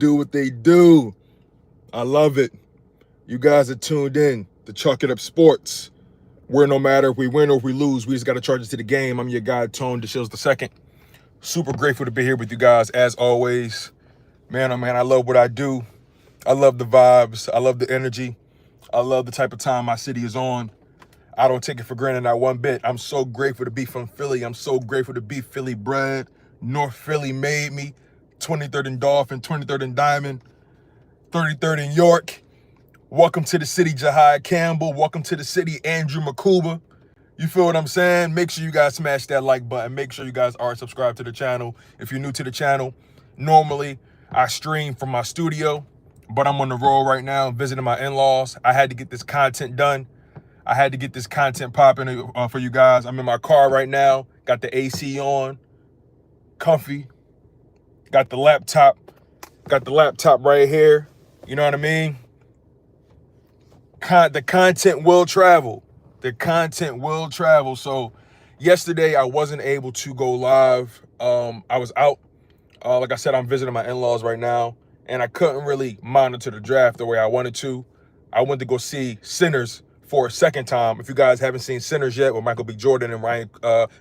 do what they do. I love it. You guys are tuned in to Chalk It Up Sports, where no matter if we win or if we lose, we just got to charge it to the game. I'm your guy, Tone DeShields II. Super grateful to be here with you guys, as always. Man, oh man, I love what I do. I love the vibes. I love the energy. I love the type of time my city is on. I don't take it for granted, not one bit. I'm so grateful to be from Philly. I'm so grateful to be Philly bred. North Philly made me. 23rd and Dolphin, 23rd and Diamond, 33rd and York. Welcome to the city, Jihad Campbell. Welcome to the city, Andrew Mukuba. You feel what I'm saying? Make sure you guys smash that like button. Make sure you guys are subscribed to the channel. If you're new to the channel, normally I stream from my studio, but I'm on the road right now visiting my in-laws. I had to get this content done. I had to get this content popping for you guys. I'm in my car right now. Got the AC on, comfy. Got the laptop right here. You know what I mean? The content will travel. The content will travel. So yesterday I wasn't able to go live. I was out. Like I said, I'm visiting my in-laws right now, and I couldn't really monitor the draft the way I wanted to. I went to go see Sinners for a second time. If you guys haven't seen Sinners yet, with Michael B. Jordan and Ryan,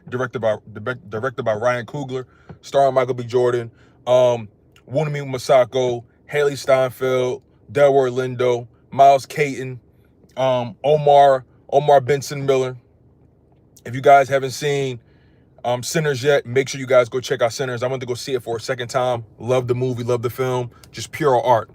directed by Ryan Coogler, starring Michael B. Jordan, Wunmi Masako, Haley Steinfeld, Delroy Lindo, Miles Caton, Omar Benson Miller. If you guys haven't seen Sinners yet, make sure you guys go check out Sinners. I went to go see it for a second time. Love the movie, love the film, just pure art.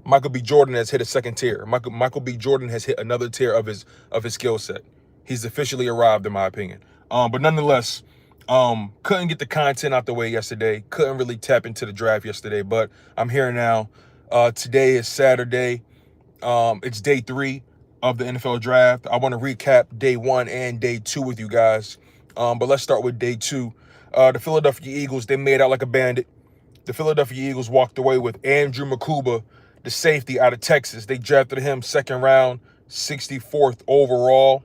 Michael B. Jordan has hit a second tier. Michael B. Jordan has hit another tier of his skill set. He's officially arrived, in my opinion. But nonetheless, couldn't get the content out the way yesterday. Couldn't really tap into the draft yesterday, but I'm here now. Today is Saturday. It's day 3 of the NFL draft. I want to recap day 1 and day 2 with you guys. But let's start with day 2. The Philadelphia Eagles, they made out like a bandit. The Philadelphia Eagles walked away with Andrew Mukuba, the safety out of Texas. They drafted him 2nd round, 64th overall.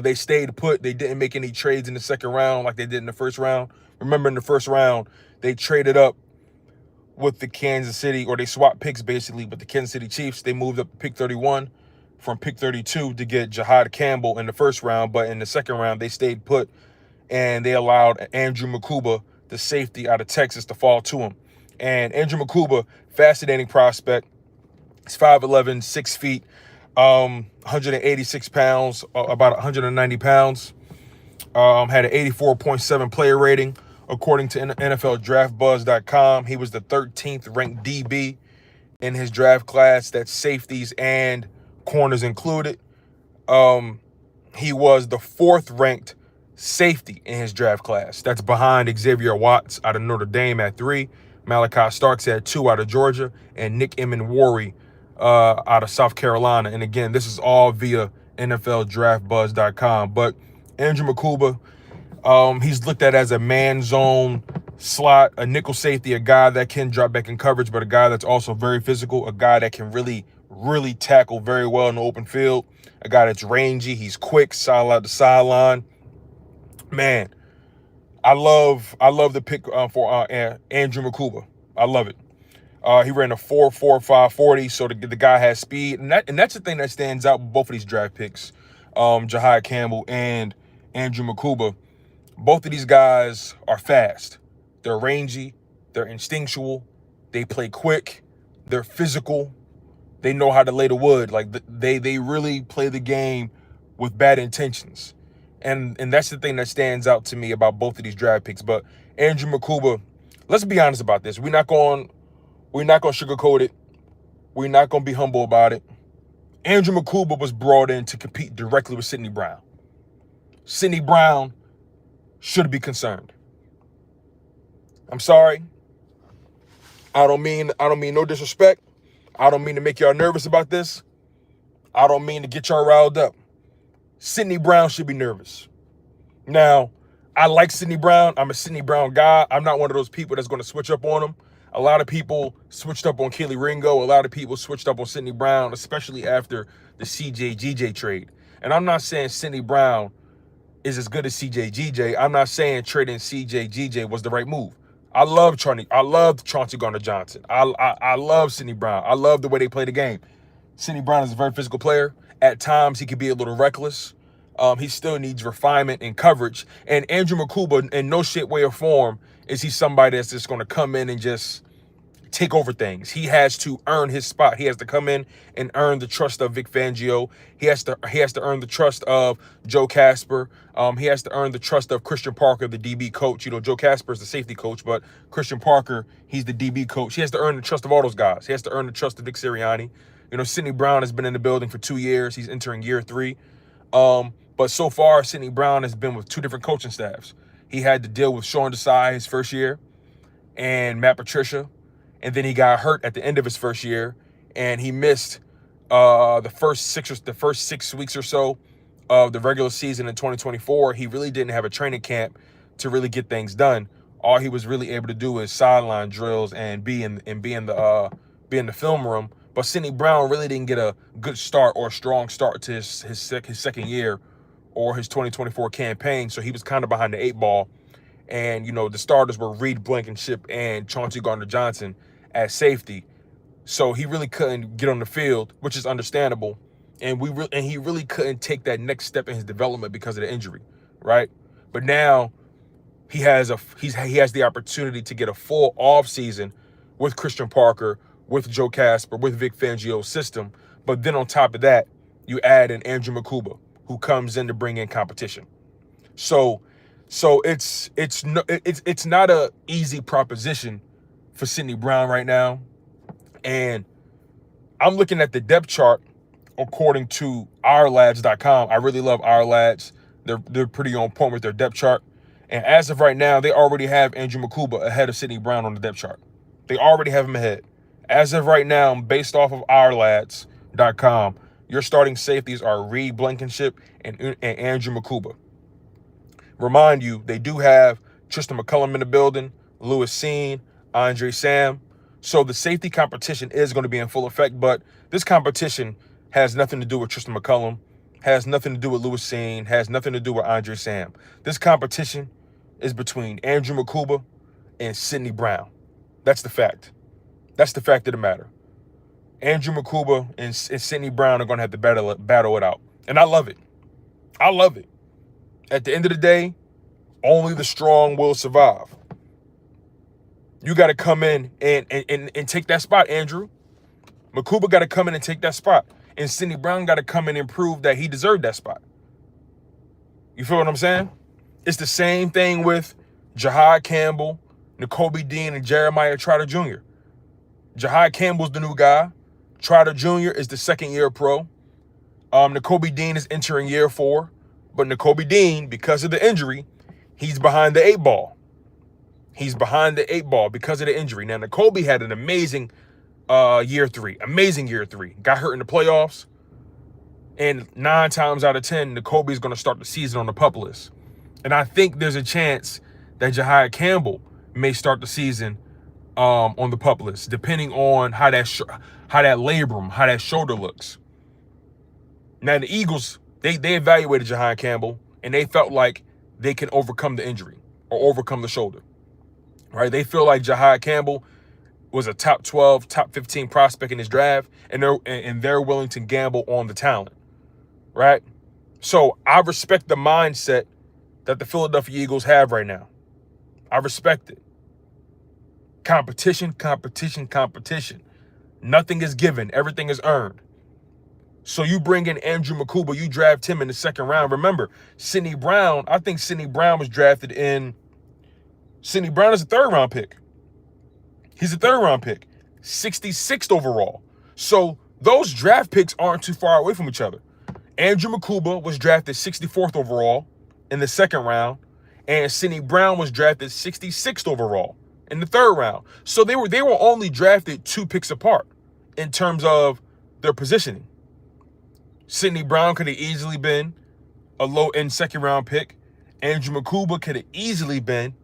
They stayed put. They didn't make any trades in the 2nd round like they did in the 1st round. Remember, in the 1st round, they traded up with the Kansas City, or they swapped picks basically, but the Kansas City Chiefs, they moved up to pick 31 from pick 32 to get Jihad Campbell in the 1st round. But in the 2nd round, they stayed put, and they allowed Andrew Mukuba, the safety out of Texas, to fall to him. And Andrew Mukuba, fascinating prospect. He's 5'11", 6 feet, 186 pounds, about 190 pounds. Had an 84.7 player rating, according to NFLDraftBuzz.com. He was the 13th ranked DB in his draft class. That's safeties and corners included. He was the 4th ranked safety in his draft class. That's behind Xavier Watts out of Notre Dame at 3. Malachi Starks at 2 out of Georgia, and Nick Emenwari out of South Carolina. And again, this is all via NFLDraftBuzz.com. But Andrew Mukuba, he's looked at as a man zone slot, a nickel safety, a guy that can drop back in coverage, but a guy that's also very physical, a guy that can really tackle very well in the open field, a guy that's rangy, he's quick, solid to sideline. Man, I love the pick for Andrew Mukuba. I love it. He ran a 4.45 40, so the guy has speed, and that's the thing that stands out with both of these draft picks, Jihad Campbell and Andrew Mukuba. Both of these guys are fast. They're rangy. They're instinctual. They play quick. They're physical. They know how to lay the wood. Like they really play the game with bad intentions. And that's the thing that stands out to me about both of these draft picks. But Andrew Mukuba, let's be honest about this. We're not going to sugarcoat it. We're not going to be humble about it. Andrew Mukuba was brought in to compete directly with Sidney Brown. Sidney Brown should be concerned. I'm sorry. I don't mean no disrespect. I don't mean to make y'all nervous about this. I don't mean to get y'all riled up. Sidney Brown should be nervous. Now, I like Sidney Brown. I'm a Sidney Brown guy. I'm not one of those people that's going to switch up on him. A lot of people switched up on Keely Ringo. A lot of people switched up on Sidney Brown, especially after the CJ-GJ trade. And I'm not saying Sidney Brown is as good as CJ-GJ. I'm not saying trading CJ-GJ was the right move. I love Chauncey Gardner-Johnson. I love Sidney Brown. I love the way they play the game. Sidney Brown is a very physical player. At times, he can be a little reckless. He still needs refinement and coverage. And Andrew Mukuba, in no shape, way, or form, is he somebody that's just going to come in and just take over things. He has to earn his spot. He has to come in and earn the trust of Vic Fangio. He has to earn the trust of Joe Casper. He has to earn the trust of Christian Parker, the DB coach. You know, Joe Casper is the safety coach, but Christian Parker, he's the DB coach. He has to earn the trust of all those guys. He has to earn the trust of Vic Sirianni. You know, Sidney Brown has been in the building for 2 years. He's entering year 3. But so far, Sidney Brown has been with 2 different coaching staffs. He had to deal with Sean Desai his first year and Matt Patricia. And then he got hurt at the end of his first year, and he missed the first 6 weeks or so of the regular season in 2024. He really didn't have a training camp to really get things done. All he was really able to do is sideline drills and be in the film room. But Sidney Brown really didn't get a good start or a strong start to his second year or his 2024 campaign. So he was kind of behind the 8 ball. And, you know, the starters were Reed Blankenship and Chauncey Gardner-Johnson at safety. So he really couldn't get on the field, which is understandable. And he really couldn't take that next step in his development because of the injury, right? But now he has the opportunity to get a full off season with Christian Parker, with Joe Casper, with Vic Fangio's system. But then on top of that, you add in Andrew Mukuba, who comes in to bring in competition. So it's not a easy proposition for Sidney Brown right now. And I'm looking at the depth chart according to ourlads.com. I really love our lads. They're pretty on point with their depth chart. And as of right now, they already have Andrew Mukuba ahead of Sidney Brown on the depth chart. They already have him ahead. As of right now, based off of ourlads.com, your starting safeties are Reed Blankenship and Andrew Mukuba. Remind you, they do have Tristan McCullum in the building, Lewis Seen, Andre Sam. So the safety competition is going to be in full effect, but this competition has nothing to do with Tristan McCullum, has nothing to do with Lewis Seen, has nothing to do with Andre Sam. This competition is between Andrew Mukuba and Sidney Brown. That's the fact. That's the fact of the matter. Andrew Mukuba and Sidney Brown are going to have to battle it out. And I love it. I love it. At the end of the day, only the strong will survive. You got to come in and take that spot, Andrew. Makuba got to come in and take that spot. And Sidney Brown got to come in and prove that he deserved that spot. You feel what I'm saying? It's the same thing with Jihad Campbell, Nakobe Dean, and Jeremiah Trotter Jr. Jihad Campbell's the new guy. Trotter Jr. is the second-year pro. Nakobe Dean is entering year 4. But Nakobe Dean, because of the injury, he's behind the 8 ball. He's behind the 8 ball because of the injury. Now, Nakobe had an amazing year 3. Amazing year 3. Got hurt in the playoffs. And 9 times out of 10, Nakobe's going to start the season on the PUP list. And I think there's a chance that Jihad Campbell may start the season on the PUP list, depending on how that labrum, how that shoulder looks. Now, the Eagles, they evaluated Jihad Campbell, and they felt like they can overcome the injury or overcome the shoulder, right? They feel like Jihad Campbell was a top 12, top 15 prospect in his draft, and they're willing to gamble on the talent, right? So I respect the mindset that the Philadelphia Eagles have right now. I respect it. Competition, competition, competition. Nothing is given. Everything is earned. So you bring in Andrew Mukuba, you draft him in the 2nd round. Remember, Sidney Brown, I think Sidney Brown was drafted in... Sidney Brown is a 3rd round pick. He's a 3rd round pick. 66th overall. So those draft picks aren't too far away from each other. Andrew Mukuba was drafted 64th overall in the 2nd round, and Sidney Brown was drafted 66th overall in the 3rd round. So they were only drafted 2 picks apart in terms of their positioning. Sidney Brown could have easily been a low-end 2nd round pick. Andrew Mukuba could have easily been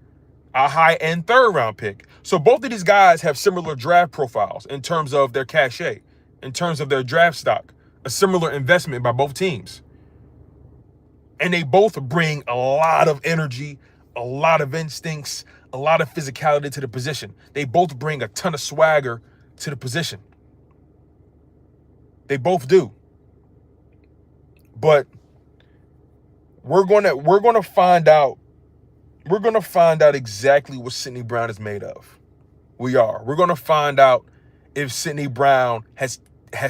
a high-end 3rd round pick. So both of these guys have similar draft profiles in terms of their cachet, in terms of their draft stock, a similar investment by both teams. And they both bring a lot of energy, a lot of instincts, a lot of physicality to the position. They both bring a ton of swagger to the position. They both do. But we're gonna find out. We're gonna find out exactly what Sydney Brown is made of. We are. We're gonna find out if Sydney Brown has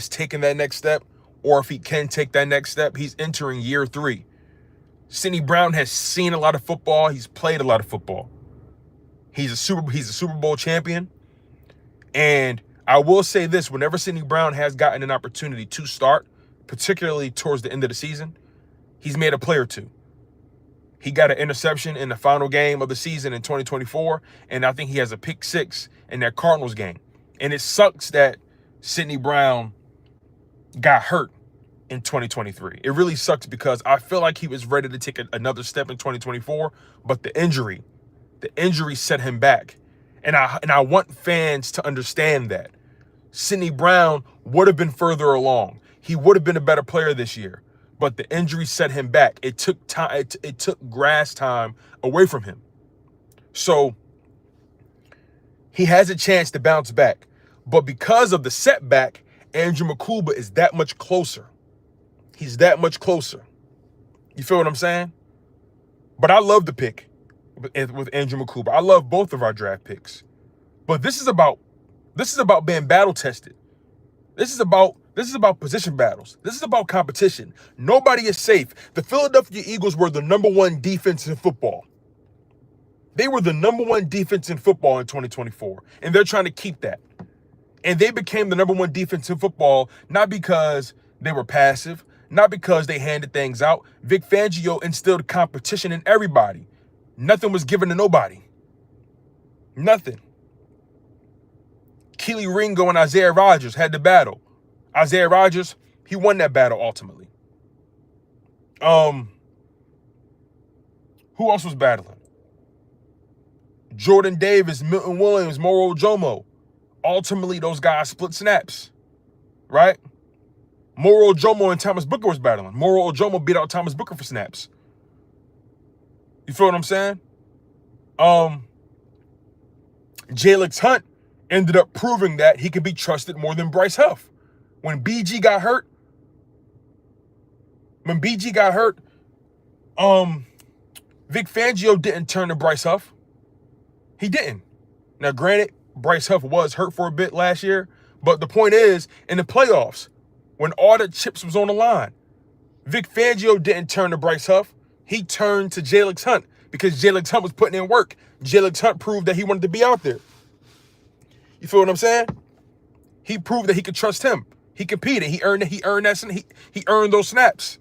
taken that next step, or if he can take that next step. He's entering year 3. Sydney Brown has seen a lot of football. He's played a lot of football. He's a Super Bowl champion. And I will say this, whenever Sydney Brown has gotten an opportunity to start, particularly towards the end of the season, he's made a play or two. He got an interception in the final game of the season in 2024, and I think he has a pick 6 in that Cardinals game. And it sucks that Sydney Brown got hurt in 2023. It really sucks because I feel like he was ready to take another step in 2024, but the injury set him back. And I want fans to understand that. Sydney Brown would have been further along. He would have been a better player this year, but the injury set him back. It took time. It took grass time away from him. So he has a chance to bounce back. But because of the setback, Andrew Mukuba is that much closer. He's that much closer. You feel what I'm saying? But I love the pick with Andrew Mukuba. I love both of our draft picks. But this is about being battle tested. This is about position battles. This is about competition. Nobody is safe. The Philadelphia Eagles were the #1 defense in football. They were the #1 defense in football in 2024, and they're trying to keep that. And they became the #1 defense in football not because they were passive, not because they handed things out. Vic Fangio instilled competition in everybody. Nothing was given to nobody. Nothing. Keely Ringo and Isaiah Rodgers had the battle. Isaiah Rodgers, he won that battle ultimately. Who else was battling? Jordan Davis, Milton Williams, Moro Ojomo. Ultimately, those guys split snaps, right? Moro Ojomo and Thomas Booker was battling. Moro Ojomo beat out Thomas Booker for snaps. You feel what I'm saying? Jalen Hunt ended up proving that he could be trusted more than Bryce Huff. When BG got hurt, Vic Fangio didn't turn to Bryce Huff. He didn't. Now, granted, Bryce Huff was hurt for a bit last year, but the point is, in the playoffs, when all the chips was on the line, Vic Fangio didn't turn to Bryce Huff. He turned to Jalen Hunt because Jalen Hunt was putting in work. Jalen Hunt proved that he wanted to be out there. You feel what I'm saying? He proved that he could trust him. He competed. He earned those snaps.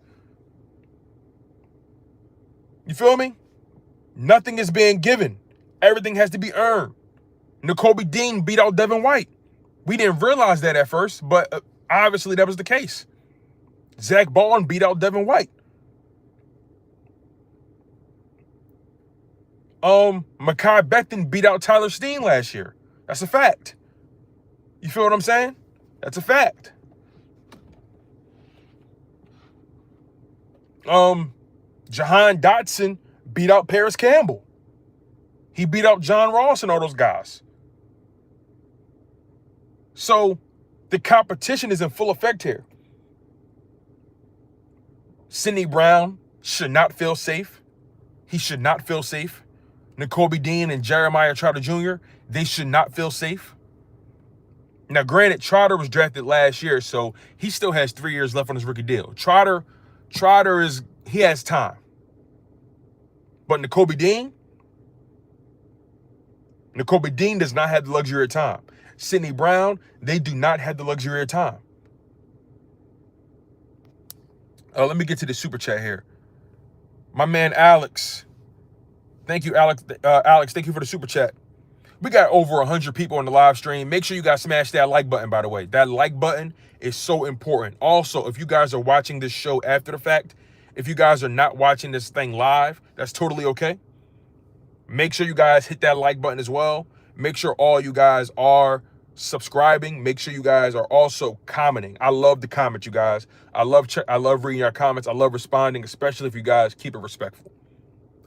You feel me? Nothing is being given. Everything has to be earned. Nakobe Dean beat out Devin White. We didn't realize that at first, but obviously that was the case. Zack Baun beat out Devin White. Mekhi Becton beat out Tyler Steen last year. That's a fact. You feel what I'm saying? That's a fact. Jahan Dotson beat out Paris Campbell. He beat out John Ross and all those guys. So the competition is in full effect here. Sydney Brown should not feel safe. He should not feel safe. Nakobe Dean and Jeremiah Trotter Jr., they should not feel safe. Now, granted, Trotter was drafted last year, so he still has 3 years left on his rookie deal. Trotter he has time. But Nakobe Dean does not have the luxury of time. Sydney Brown, they do not have the luxury of time. Let me get to the super chat here. My man Alex. Thank you, Alex. Alex, thank you for the super chat. We got over 100 people on the live stream. Make sure you guys smash that like button, by the way. That like button is so important. Also, if you guys are watching this show after the fact, if you guys are not watching this thing live, that's totally okay. Make sure you guys hit that like button as well. Make sure all you guys are subscribing. Make sure you guys are also commenting. I love the comment, you guys. I love reading your comments. I love responding, especially if you guys keep it respectful.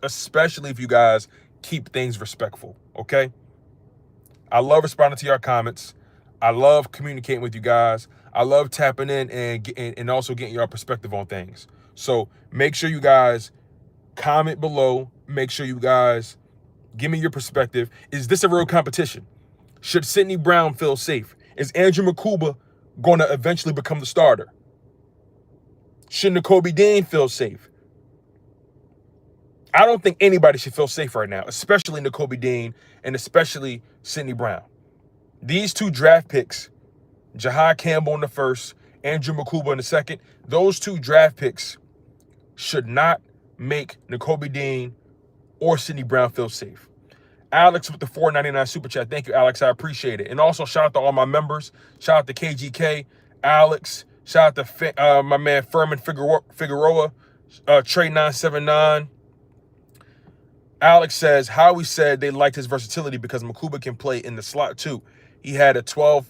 Especially if you guys keep things respectful, okay? I love responding to your comments. I love communicating with you guys. I love tapping in and also getting your perspective on things. So make sure you guys comment below. Make sure you guys give me your perspective. Is this a real competition? Should Sidney Brown feel safe? Is Andrew Mukuba going to eventually become the starter? Should Nakobe Dean feel safe? I don't think anybody should feel safe right now, especially Nakobe Dean and especially Sidney Brown. These two draft picks, Jihad Campbell in the first, Andrew Mukuba in the second, those two draft picks should not make Nakobe Dean or Sidney Brown feel safe. Alex with the $4.99 super chat. Thank you, Alex. I appreciate it. And also shout out to all my members. Shout out to KGK, Alex. Shout out to my man Furman Figueroa, Trey979. Alex says, Howie said they liked his versatility because Makuba can play in the slot too. He had a 12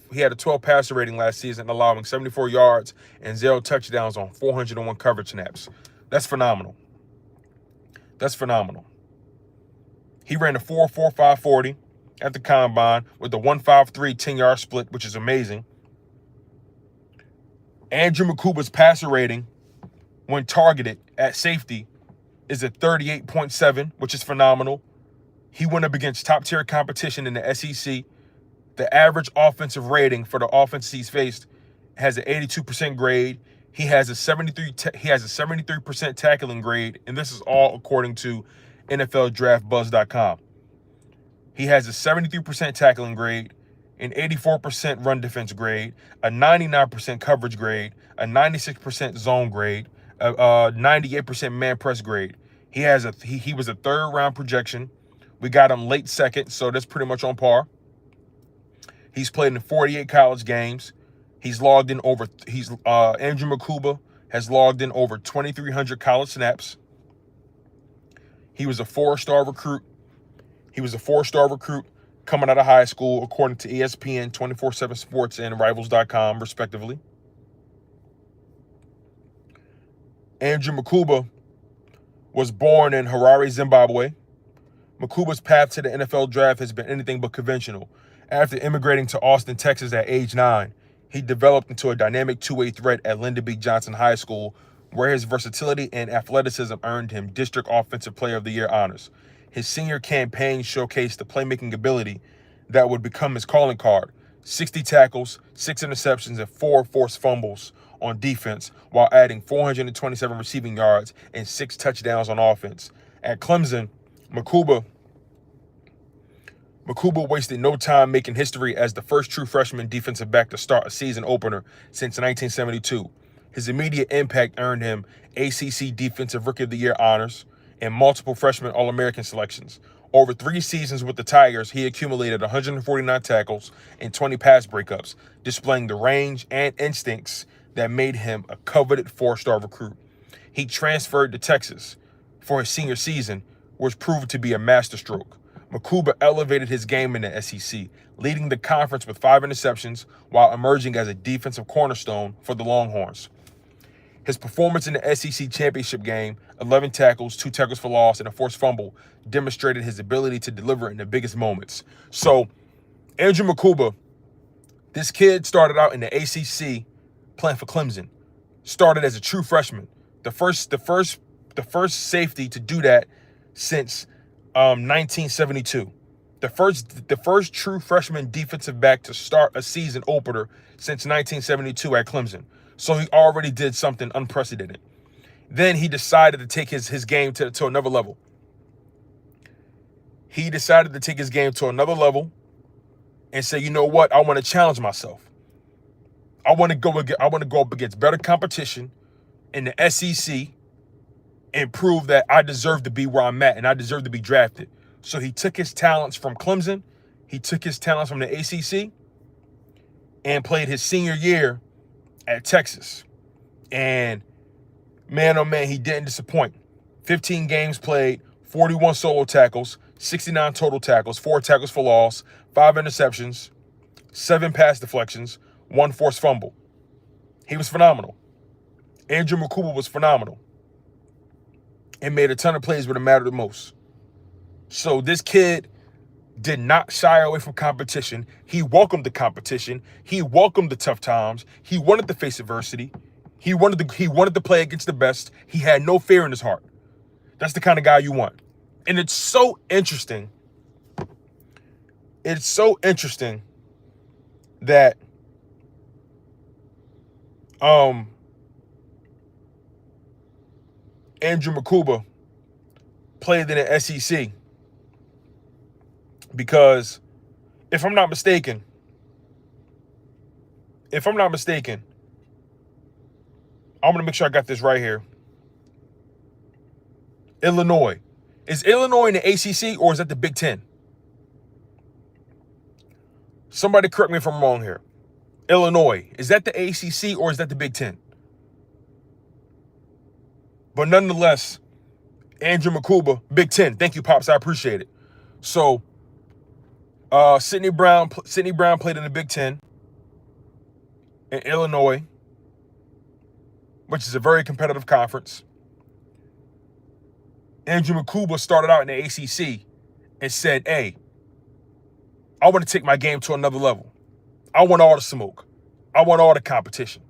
passer rating last season, allowing 74 yards and 0 touchdowns on 401 coverage snaps. That's phenomenal. That's phenomenal. He ran a 4.45 40 at the combine with a 1.53 10-yard split, which is amazing. Andrew Mukuba's passer rating when targeted at safety is at 38.7, which is phenomenal. He went up against top-tier competition in the SEC. The average offensive rating for the offense he's faced has an 82% grade. He has a 73% tackling grade, and this is all according to NFLDraftBuzz.com. He has a 73% tackling grade, an 84% run defense grade, a 99% coverage grade, a 96% zone grade, a 98% man press grade. He was a 3rd round projection. We got him late 2nd, so that's pretty much on par. He's played in 48 college games. Andrew Mukuba has logged in over 2,300 college snaps. He was a 4-star recruit. Coming out of high school, according to ESPN, 24/7 Sports, and Rivals.com, respectively. Andrew Mukuba was born in Harare, Zimbabwe. Makuba's path to the NFL draft has been anything but conventional. After immigrating to Austin, Texas at age 9, he developed into a dynamic two-way threat at Lyndon B. Johnson High School, where his versatility and athleticism earned him District Offensive Player of the Year honors. His senior campaign showcased the playmaking ability that would become his calling card: 60 tackles, 6 interceptions, and 4 forced fumbles on defense, while adding 427 receiving yards and 6 touchdowns on offense. At Clemson, Makuba wasted no time making history as the first true freshman defensive back to start a season opener since 1972. His immediate impact earned him ACC Defensive Rookie of the Year honors and multiple freshman All-American selections. Over 3 seasons with the Tigers, he accumulated 149 tackles and 20 pass breakups, displaying the range and instincts that made him a coveted 4-star recruit. He transferred to Texas for his senior season, which proved to be a masterstroke. Makuba elevated his game in the SEC, leading the conference with 5 interceptions while emerging as a defensive cornerstone for the Longhorns. His performance in the SEC championship game, 11 tackles, 2 tackles for loss, and a forced fumble, demonstrated his ability to deliver in the biggest moments. So, Andrew Mukuba, this kid started out in the ACC playing for Clemson. Started as a true freshman, the first safety to do that since 1972. The first true freshman defensive back to start a season opener since 1972 at Clemson. So he already did something unprecedented. Then he decided to take his game to another level. He decided to take his game to another level and say, you know what? I want to challenge myself. I want to go up against better competition in the SEC and prove that I deserve to be where I'm at and I deserve to be drafted. So he took his talents from Clemson. He took his talents from the ACC and played his senior year at Texas. And man, oh man, he didn't disappoint. 15 games played, 41 solo tackles, 69 total tackles, 4 tackles for loss, 5 interceptions, 7 pass deflections, 1 forced fumble. He was phenomenal. Andrew Mukuba was phenomenal and made a ton of plays when it mattered the most. So this kid did not shy away from competition. He welcomed the competition. He welcomed the tough times. He wanted to face adversity. He wanted to play against the best. He had no fear in his heart. That's the kind of guy you want. And it's so interesting. It's so interesting that Andrew Mukuba played in the SEC, because if I'm not mistaken, I'm going to make sure I got this right here. Illinois. Is Illinois in the ACC or is that the Big Ten? Somebody correct me if I'm wrong here. Illinois, is that the ACC or is that the Big Ten? But nonetheless, Andrew Mukuba, Big Ten. Thank you, Pops. I appreciate it. So, Sidney Brown played in the Big Ten in Illinois, which is a very competitive conference. Andrew Mukuba started out in the ACC and said, hey, I want to take my game to another level. I want all the smoke. I want all the competition.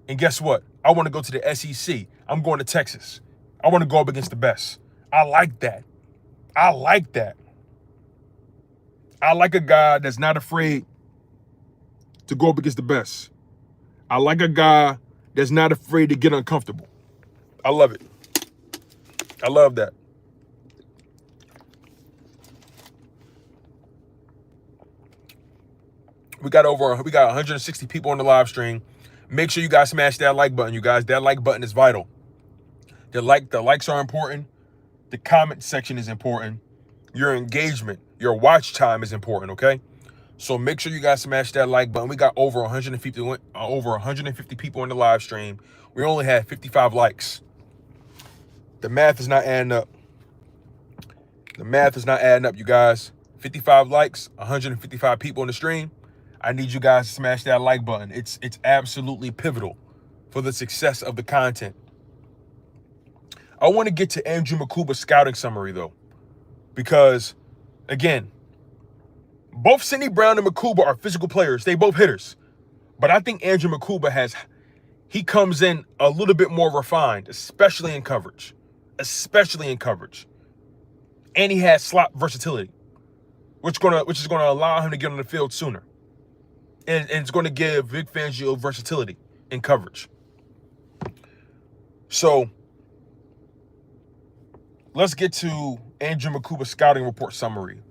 And guess what? I want to go to the SEC. I'm going to Texas. I want to go up against the best. I like that. I like that. I like a guy that's not afraid to go up against the best. I like a guy that's not afraid to get uncomfortable. I love it. I love that. We got 160 people on the live stream. Make sure you guys smash that like button, you guys. That like button is vital. The likes are important. The comment section is important. Your engagement, your watch time is important, okay? So make sure you guys smash that like button. We got over 150 people on the live stream. We only had 55 likes. The math is not adding up. The math is not adding up, you guys. 55 likes, 155 people in the stream. I need you guys to smash that like button. It's absolutely pivotal for the success of the content. I want to get to Andrew Mukuba's scouting summary, though, because, again, both Sidney Brown and Makuba are physical players. They both hitters. But I think Andrew Mukuba he comes in a little bit more refined, especially in coverage. And he has slot versatility, which is gonna allow him to get on the field sooner. And it's going to give Vic Fangio versatility in coverage. So let's get to Andrew Mukuba's scouting report summary,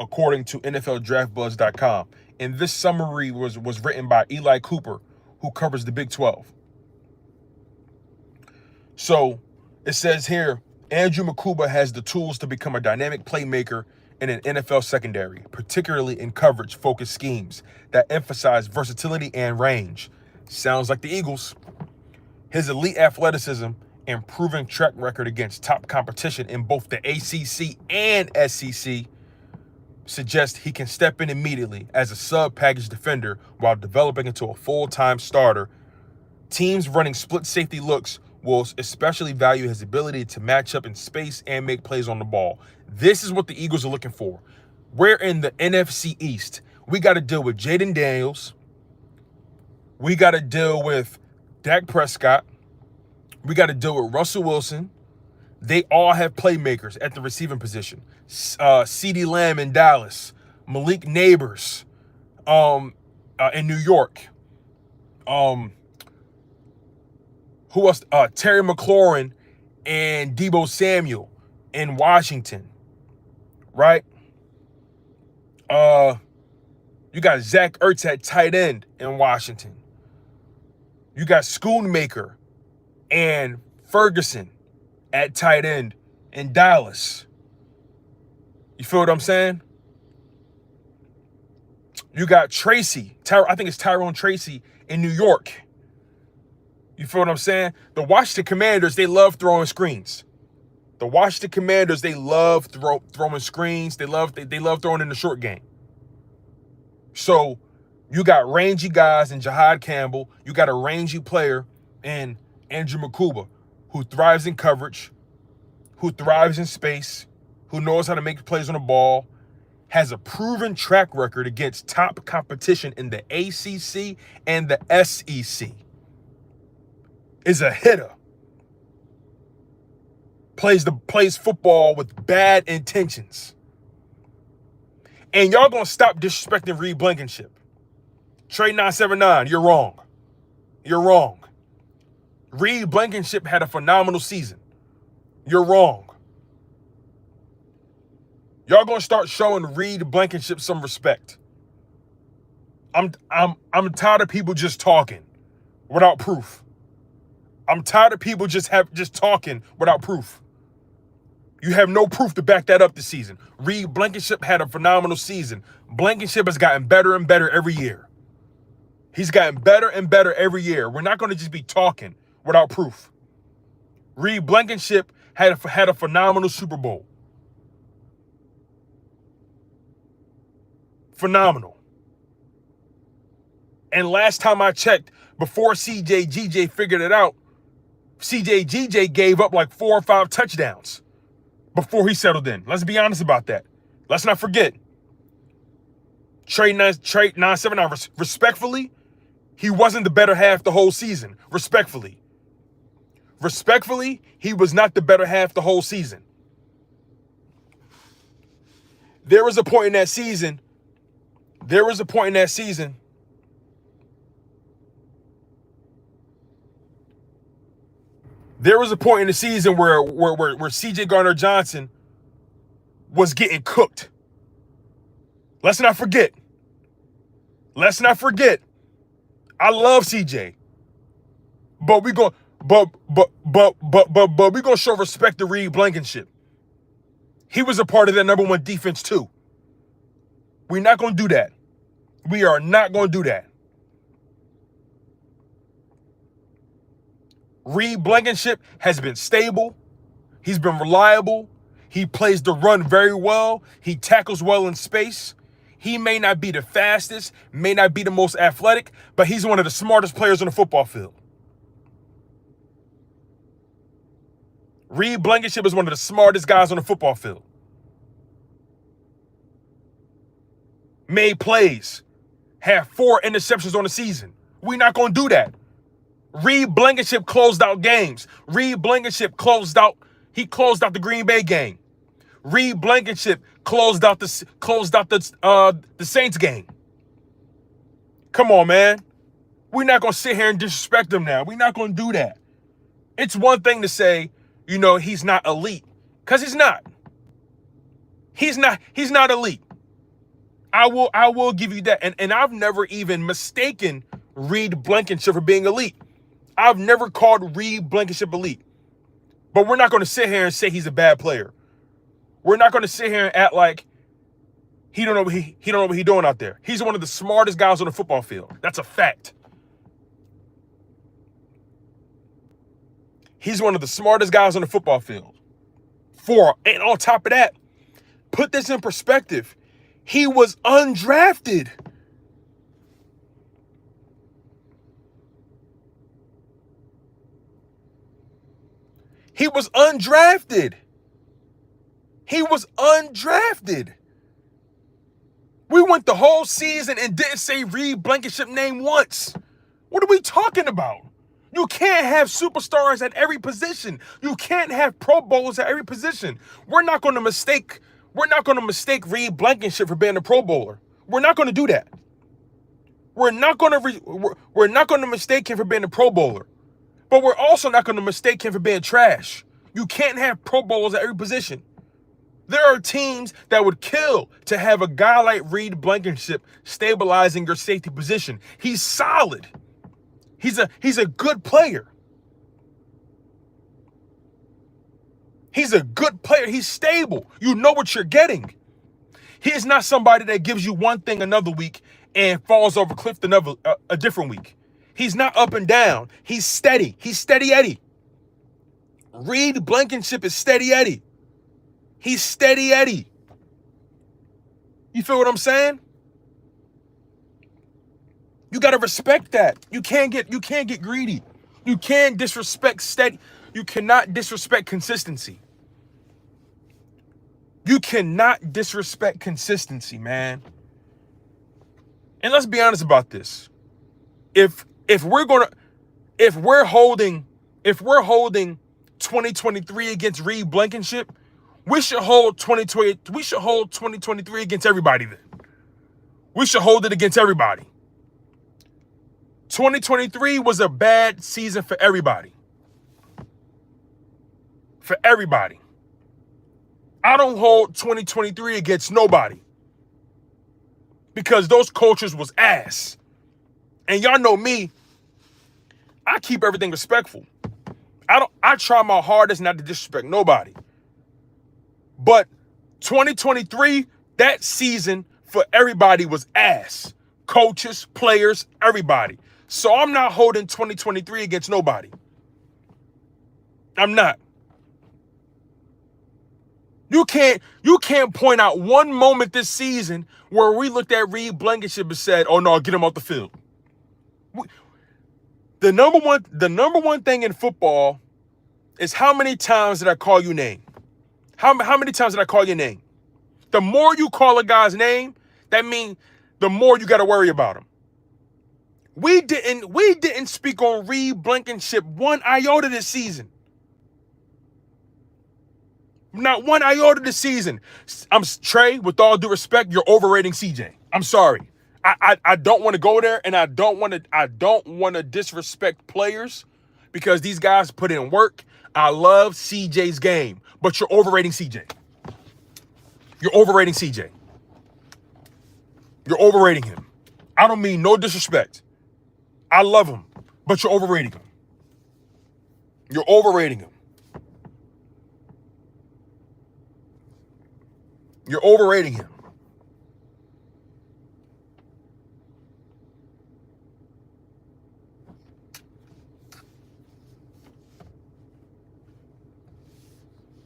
according to NFLDraftBuzz.com. And this summary was written by Eli Cooper, who covers the Big 12. So it says here, Andrew Mukuba has the tools to become a dynamic playmaker in an NFL secondary, particularly in coverage-focused schemes that emphasize versatility and range. Sounds like the Eagles. His elite athleticism and proven track record against top competition in both the ACC and SEC suggests he can step in immediately as a sub-package defender while developing into a full-time starter. Teams running split safety looks will especially value his ability to match up in space and make plays on the ball. This is what the Eagles are looking for. We're in the NFC East. We got to deal with Jaden Daniels. We got to deal with Dak Prescott. We got to deal with Russell Wilson. They all have playmakers at the receiving position. CeeDee Lamb in Dallas. Malik Neighbors in New York. Who else? Terry McLaurin and Deebo Samuel in Washington, right? You got Zach Ertz at tight end in Washington. You got Schoonmaker and Ferguson at tight end in Dallas. You feel what I'm saying? You got Tracy, I think it's Tyrone Tracy in New York. You feel what I'm saying? The Washington Commanders, they love throwing screens. The Washington Commanders, they love throwing screens. They love throwing in the short game. So you got rangy guys in Jihad Campbell. You got a rangy player in Andrew Mukuba who thrives in coverage, who thrives in space, who knows how to make plays on the ball, has a proven track record against top competition in the ACC and the SEC, is a hitter, plays football with bad intentions. And y'all gonna stop disrespecting Reed Blankenship. Trey 979, you're wrong. You're wrong. Reed Blankenship had a phenomenal season. You're wrong. Y'all gonna start showing Reed Blankenship some respect. I'm tired of people just talking without proof. I'm tired of people just talking without proof. You have no proof to back that up this season. Reed Blankenship had a phenomenal season. Blankenship has gotten better and better every year. He's gotten better and better every year. We're not going to just be talking without proof. Reed Blankenship had a phenomenal Super Bowl. Phenomenal. And last time I checked, before CJ figured it out, CJ gave up like 4 or 5 touchdowns before he settled in. Let's be honest about that. Let's not forget. Trey 979, respectfully, he wasn't the better half the whole season. Respectfully, he was not the better half the whole season. There was a point in that season. There was a point in the season where CJ Gardner-Johnson was getting cooked. Let's not forget. I love CJ. But we gonna show respect to Reed Blankenship. He was a part of that number 1 defense too. We're not gonna do that. We are not gonna do that. Reed Blankenship has been stable. He's been reliable. He plays the run very well. He tackles well in space. He may not be the fastest, may not be the most athletic, but he's one of the smartest players on the football field. Reed Blankenship is one of the smartest guys on the football field. Made plays. Had 4 interceptions on the season. We're not going to do that. Reed Blankenship closed out games. Reed Blankenship closed out the Green Bay game. Reed Blankenship closed out the Saints game. Come on, man. We're not going to sit here and disrespect him now. We're not going to do that. It's one thing to say, he's not elite, because he's not. He's not elite. I will give you that. And I've never even mistaken Reed Blankenship for being elite. I've never called Reed Blankenship elite. But we're not going to sit here and say he's a bad player. We're not going to sit here and act like he don't know what he's doing out there. He's one of the smartest guys on the football field. That's a fact. He's one of the smartest guys on the football field. And on top of that, put this in perspective. He was undrafted. He was undrafted. We went the whole season and didn't say Reed Blankenship name once. What are we talking about? You can't have superstars at every position. You can't have Pro Bowlers at every position. We're not going to mistake Reed Blankenship for being a Pro Bowler. We're not going to do that. We're not going to mistake him for being a Pro Bowler. But we're also not going to mistake him for being trash. You can't have Pro Bowlers at every position. There are teams that would kill to have a guy like Reed Blankenship stabilizing your safety position. He's solid. He's a good player. He's a good player. He's stable. You know what you're getting. He is not somebody that gives you one thing another week and falls off a cliff a different week. He's not up and down. He's steady. He's steady Eddie. Reed Blankenship is steady Eddie. He's steady Eddie. You feel what I'm saying? You got to respect that. You can't get greedy. You can't disrespect steady. You cannot disrespect consistency. You cannot disrespect consistency, man. And let's be honest about this. If we're holding 2023 against Reed Blankenship, we should hold 2023 against everybody then. We should hold it against everybody. 2023 was a bad season for everybody. For everybody. I don't hold 2023 against nobody. Because those coaches was ass. And y'all know me, I keep everything respectful. I try my hardest not to disrespect nobody. But 2023, that season for everybody was ass. Coaches, players, everybody. So I'm not holding 2023 against nobody. I'm not. You can't point out one moment this season where we looked at Reed Blankenship and said, "Oh no, get him off the field." The number one thing in football is how many times did I call you name? How many times did I call your name? The more you call a guy's name, that means the more you got to worry about him. We didn't speak on Reed Blankenship one iota this season. Not one iota this season. I'm Trey, with all due respect, you're overrating CJ. I'm sorry. I don't want to go there, and I don't want to disrespect players because these guys put in work. I love CJ's game, but you're overrating CJ. You're overrating CJ. You're overrating him. I don't mean no disrespect. I love him, but you're overrating him. You're overrating him. You're overrating him.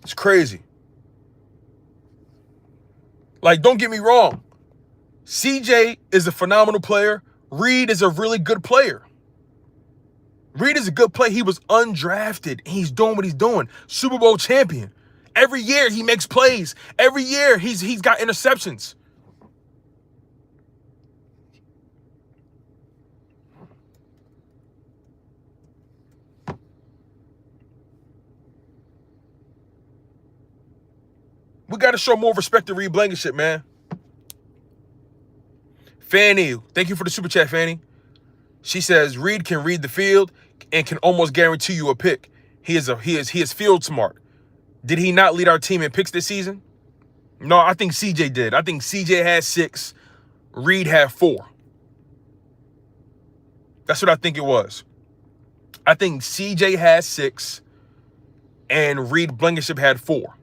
It's crazy. Like, don't get me wrong. CJ is a phenomenal player. Reed is a really good player. Reed is a good player. He was undrafted. He's doing what he's doing. Super Bowl champion. Every year he makes plays. Every year he's got interceptions. We got to show more respect to Reed Blankenship, man. Fanny, thank you for the super chat, Fanny. She says Reed can read the field and can almost guarantee you a pick. He is field smart. Did he not lead our team in picks this season? No, I think CJ did. I think CJ had 6. Reed had 4. That's what I think it was. I think CJ had 6 and Reed Blankenship had 4.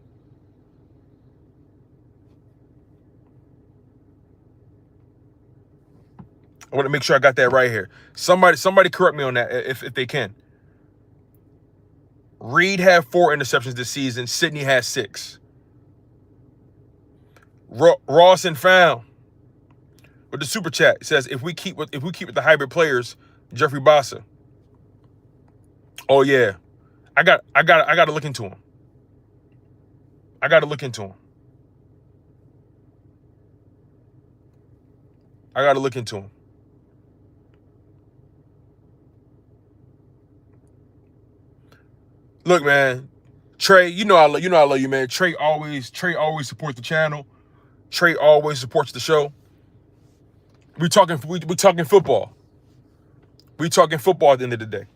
I want to make sure I got that right here. Somebody correct me on that if they can. Reed had 4 interceptions this season. Sidney had 6. Ross and Found with the super chat, it says if we keep with the hybrid players, Jeffrey Bossa. Oh yeah, I got to look into him. I got to look into him. I got to look into him. Look, man, Trey, you know I love you, man. Trey always supports the channel. Trey always supports the show. We talking football. We talking football at the end of the day.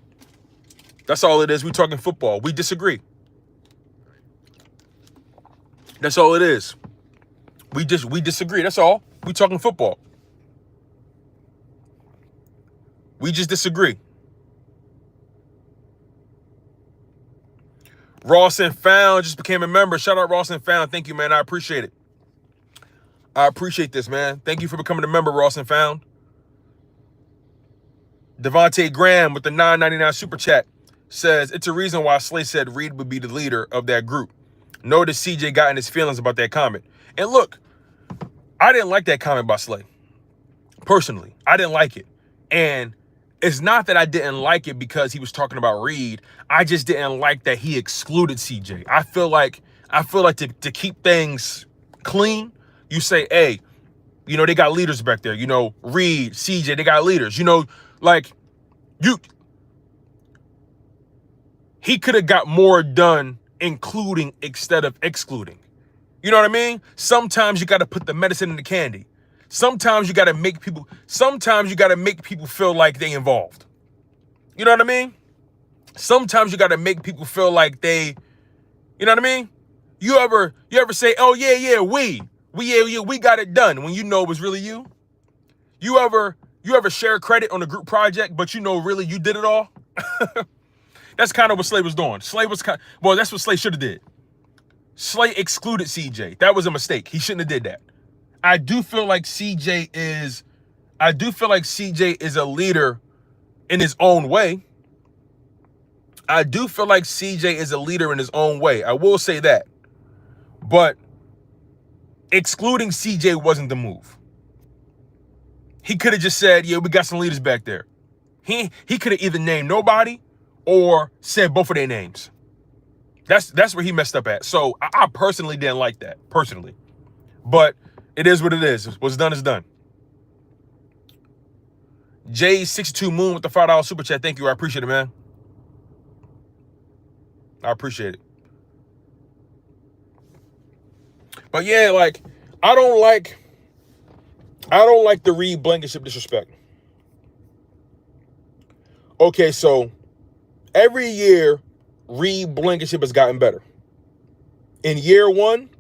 That's all it is. We talking football. We disagree. That's all it is. We disagree. That's all. We talking football. We just disagree. Ross and Found just became a member. Shout out Ross and Found. Thank you, man. I appreciate it. I appreciate this, man. Thank you for becoming a member, Ross and Found. Devontae Graham with the $9.99 super chat says, it's a reason why Slay said Reed would be the leader of that group. Notice CJ got in his feelings about that comment. And look, I didn't like that comment by Slay. Personally, I didn't like it. And it's not that I didn't like it because he was talking about Reed. I just didn't like that he excluded CJ. I feel like I feel like to keep things clean, you say, hey, you know, they got leaders back there. You know, Reed, CJ, they got leaders. You know, like, he could have got more done, including instead of excluding. You know what I mean? Sometimes you got to put the medicine in the candy. Sometimes you got to make people feel like they involved. You know what I mean? Sometimes you got to make people feel like they, you know what I mean? You ever say, oh yeah, we got it done when you know it was really you? You ever share credit on a group project, but you know really you did it all? That's kind of what Slay was doing. That's what Slay should have did. Slay excluded CJ. That was a mistake. He shouldn't have did that. I do feel like CJ is a leader in his own way. I will say that. But excluding CJ wasn't the move. He could have just said, yeah, we got some leaders back there. He could have either named nobody or said both of their names. That's where he messed up at. So I personally didn't like that, personally. But it is what it is. What's done is done. J62 Moon with the $5 super chat. Thank you. I appreciate it, man. I appreciate it. But yeah, like, I don't like the Reed Blankenship disrespect. Okay, so every year, Reed Blankenship has gotten better. In year 1,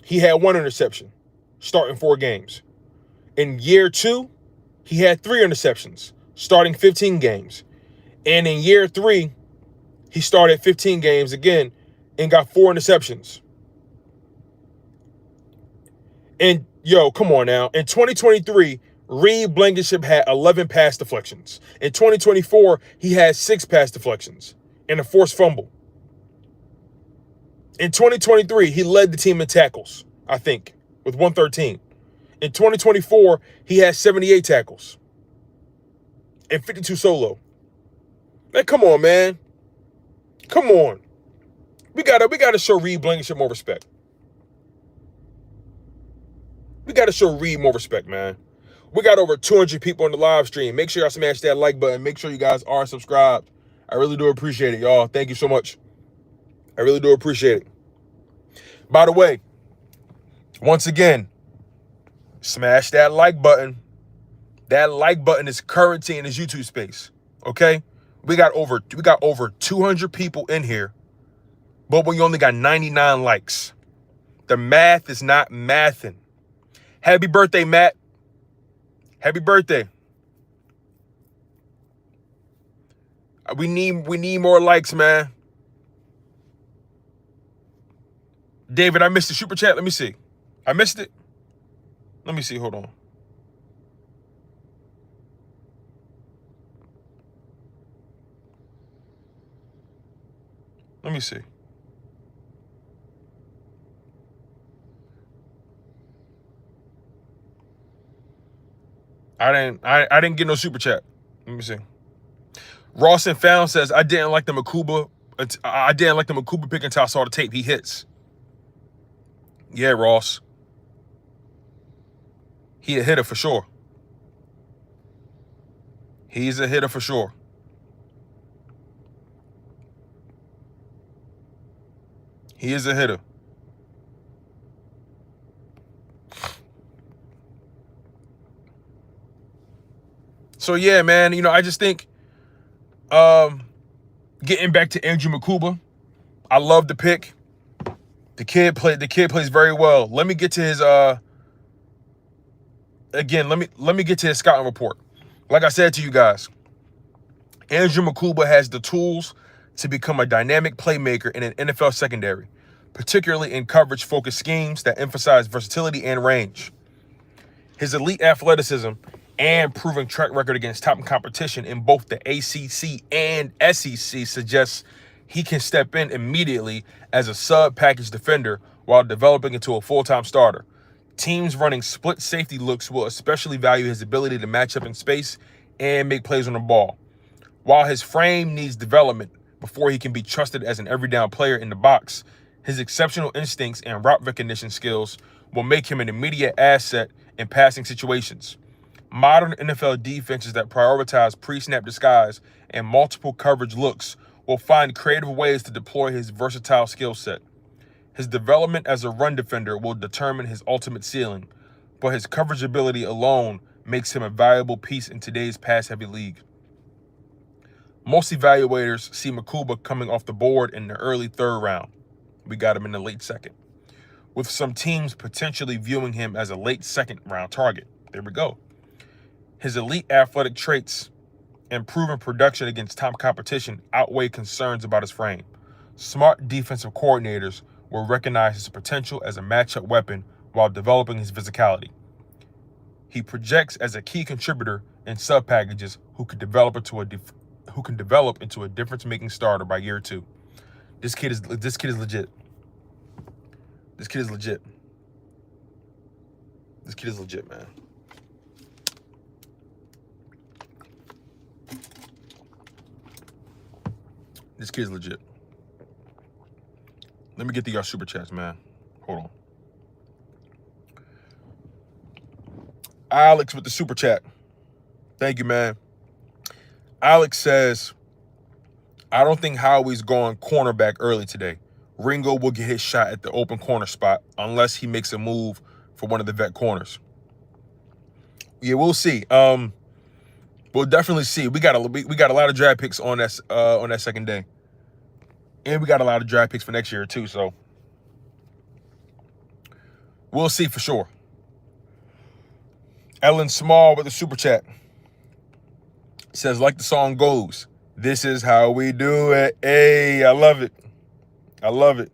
he had 1 interception, starting 4 games. In year 2, he had 3 interceptions, starting 15 games. And in year 3, he started 15 games again and got 4 interceptions. And, yo, come on now. In 2023, Reed Blankenship had 11 pass deflections. In 2024, he had 6 pass deflections and a forced fumble. In 2023, he led the team in tackles, I think, with 113. In 2024, he had 78 tackles and 52 solo. Man, come on, man. Come on. We gotta show Reed Blankenship more respect. We gotta show Reed more respect, man. We got over 200 people on the live stream. Make sure y'all smash that like button. Make sure you guys are subscribed. I really do appreciate it, y'all. Thank you so much. I really do appreciate it. By the way, once again, smash that like button. That like button is currency in this YouTube space. Okay? We got over 200 people in here, but we only got 99 likes. The math is not mathing. Happy birthday, Matt. Happy birthday. We need more likes, man. David, I missed the super chat. Let me see. I missed it. Let me see. Hold on. Let me see. I didn't get no super chat. Let me see. Ross and Found says, I didn't like the Makuba pick until I saw the tape. He hits. Yeah, Ross. He a hitter for sure. He's a hitter for sure. He is a hitter. So yeah, man, you know, I just think getting back to Andrew Mukuba, I love the pick. The kid plays very well. Let me get to his let me get to his scouting report. Like I said to you guys, Andrew Mukuba has the tools to become a dynamic playmaker in an NFL secondary, particularly in coverage-focused schemes that emphasize versatility and range. His elite athleticism and proven track record against top competition in both the ACC and SEC suggests he can step in immediately as a sub-package defender while developing into a full-time starter. Teams running split safety looks will especially value his ability to match up in space and make plays on the ball. While his frame needs development, before he can be trusted as an every down player in the box. His exceptional instincts and route recognition skills will make him an immediate asset in passing situations. Modern NFL defenses that prioritize pre-snap disguise and multiple coverage looks will find creative ways to deploy his versatile skill set. His development as a run defender will determine his ultimate ceiling, but his coverage ability alone makes him a valuable piece in today's pass-heavy league. Most evaluators see Makuba coming off the board in the early third round. We got him in the late second, with some teams potentially viewing him as a late second round target. There we go. His elite athletic traits and proven production against top competition outweigh concerns about his frame. Smart defensive coordinators will recognize his potential as a matchup weapon while developing his physicality. He projects as a key contributor in sub packages who can develop into a difference-making starter by year 2. This kid is legit. This kid is legit. This kid is legit, man. This kid is legit. Let me get to y'all super chats, man. Hold on. Alex with the super chat. Thank you, man. Alex says, I don't think Howie's going cornerback early today. Ringo will get his shot at the open corner spot unless he makes a move for one of the vet corners. Yeah, we'll see. We'll definitely see. We got a lot of draft picks on that second day, and we got a lot of draft picks for next year too. So we'll see for sure. Ellen Small with the super chat says, like the song goes, this is how we do it. Hey, I love it. I love it.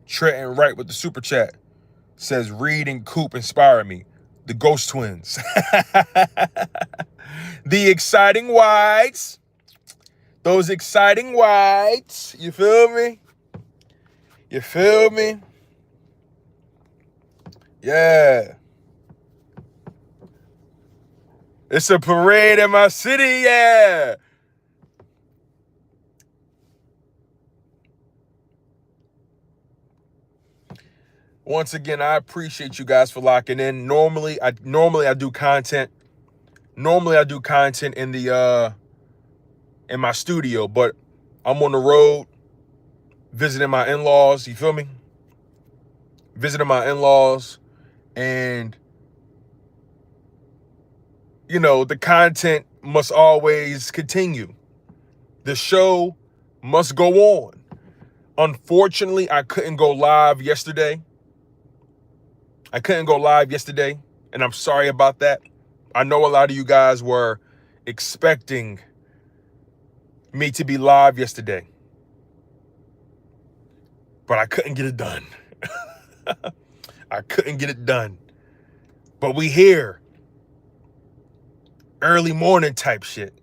Trenton Wright with the super chat says, Reed and Coop inspire me. The Ghost Twins. The exciting whites. Those exciting whites. You feel me? You feel me? Yeah. It's a parade in my city, yeah. Once again, I appreciate you guys for locking in. Normally I do content. Normally I do content in the in my studio, but I'm on the road visiting my in-laws, you feel me? Visiting my in-laws, and you know, the content must always continue. The show must go on. Unfortunately, I couldn't go live yesterday. And I'm sorry about that. I know a lot of you guys were expecting me to be live yesterday, but I couldn't get it done. I couldn't get it done. But we here. Early morning type shit.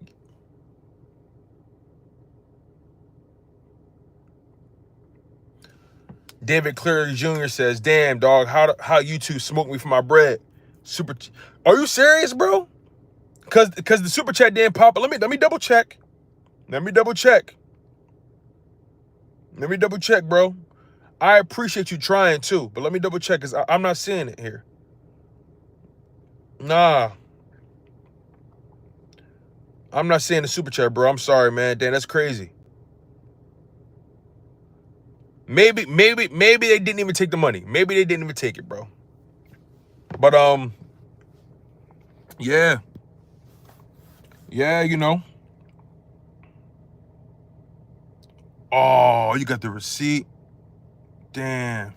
David Cleary Jr. says, damn, dog, how you two smoke me for my bread? Are you serious, bro? Cause the super chat didn't pop. Let me double check. Let me double check, bro. I appreciate you trying too, but let me double check, because I'm not seeing it here. Nah. I'm not seeing the super chat, bro. I'm sorry, man. Damn, that's crazy. Maybe they didn't even take the money. Maybe they didn't even take it, bro. But yeah. Yeah, you know. Oh, you got the receipt. Damn.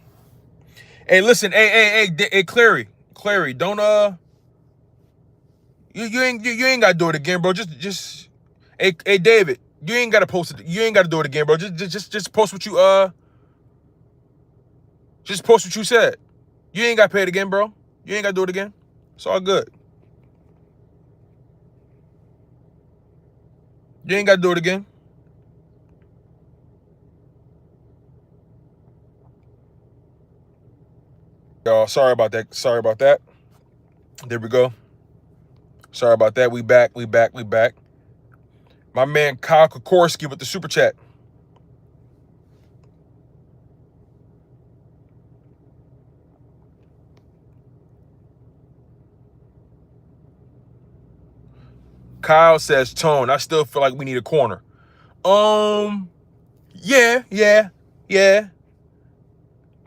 Hey, listen, hey, Clary, don't you ain't gotta do it again, bro. Just hey David, you ain't gotta post it. You ain't gotta do it again, bro. Just post what you just post what you said. You ain't gotta pay it again, bro. You ain't gotta do it again. It's all good. You ain't gotta do it again. Y'all, sorry about that. There we go. Sorry about that. We back. My man Kyle Kokorski with the super chat. Kyle says, Tone, I still feel like we need a corner. Yeah.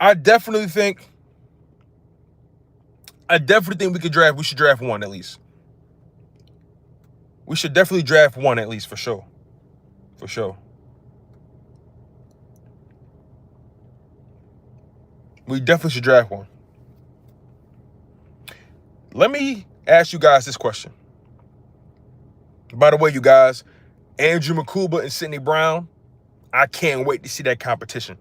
I definitely think we should draft one at least. We should definitely draft one at least, for sure. For sure. We definitely should draft one. Let me ask you guys this question. By the way, you guys, Andrew Mukuba and Sidney Brown, I can't wait to see that competition.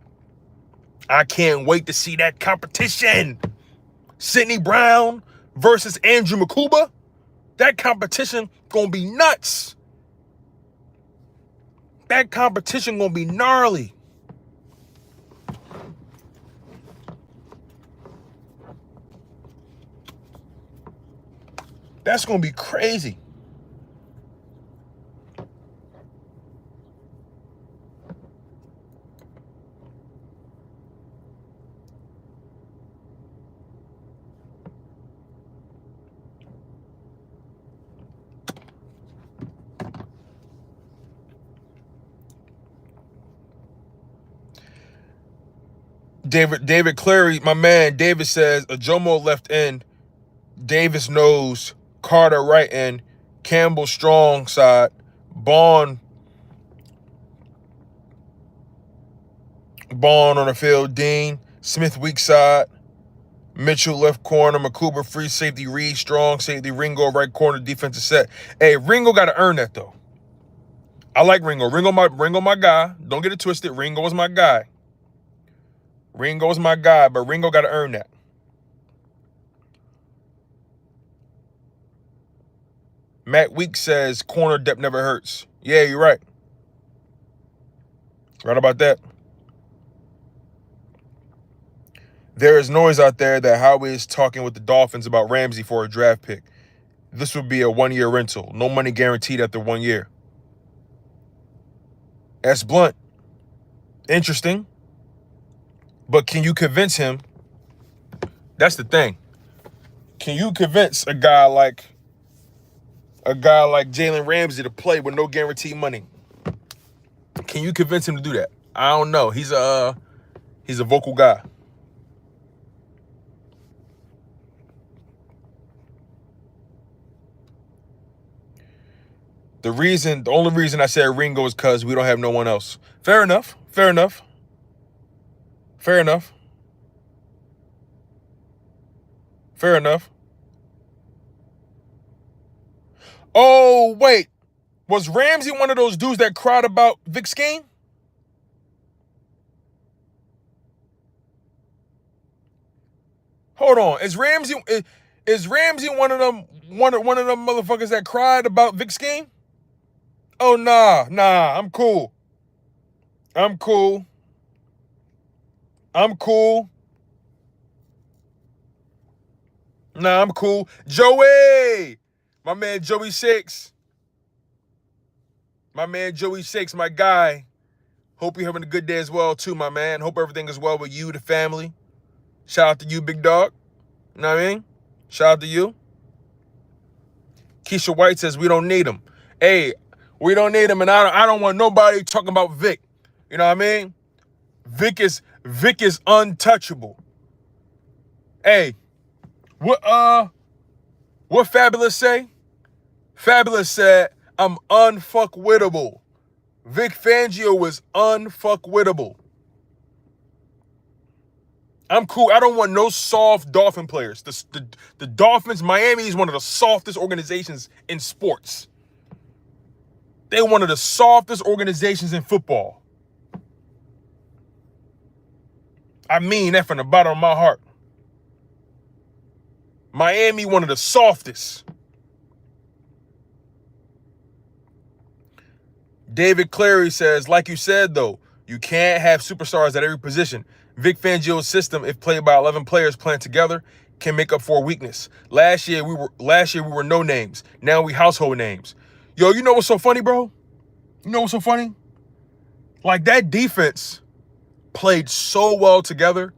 I can't wait to see that competition. Sidney Brown versus Andrew Mukuba. That competition gonna be nuts. That competition gonna be gnarly. That's gonna be crazy. David Clary, my man, David says, Ajomo left end, Davis nose, Carter right end, Campbell strong side, Baun on the field, Dean, Smith weak side, Mitchell left corner, Makuba free safety, Reed strong safety, Ringo right corner, defensive set. Hey, Ringo got to earn that though. I like Ringo. Ringo my guy. Don't get it twisted. Ringo is my guy. Ringo's my guy, but Ringo got to earn that. Matt Weeks says, corner depth never hurts. Yeah, you're right. Right about that. There is noise out there that Howie is talking with the Dolphins about Ramsey for a draft pick. This would be a one-year rental. No money guaranteed after 1 year. That's blunt. Interesting. But can you convince him? That's the thing. Can you convince a guy like Jalen Ramsey to play with no guaranteed money? Can you convince him to do that? I don't know. He's a vocal guy. The only reason I said Ringo is because we don't have no one else. Fair enough. Oh, wait. Was Ramsey one of those dudes that cried about Vic Skeen? Hold on. Is Ramsey one of them motherfuckers that cried about Vic Skeen? Oh, nah, I'm cool. Nah, I'm cool. Joey! My man Joey 6. My guy. Hope you're having a good day as well, too, my man. Hope everything is well with you, the family. Shout out to you, big dog. You know what I mean? Shout out to you. Keisha White says we don't need him. Hey, we don't need him, and I don't want nobody talking about Vic. You know what I mean? Vic is untouchable. Hey, what Fabulous say? Fabulous said, I'm unfuckwittable. Vic Fangio was unfuckwittable. I'm cool. I don't want no soft Dolphin players. The Dolphins, Miami is one of the softest organizations in sports. They're one of the softest organizations in football. I mean that from the bottom of my heart. Miami, one of the softest. David Clary says, like you said, though, you can't have superstars at every position. Vic Fangio's system, if played by 11 players playing together, can make up for a weakness. Last year we were no names. Now we household names. Yo, you know what's so funny, bro? You know what's so funny? Like, that defense played so well together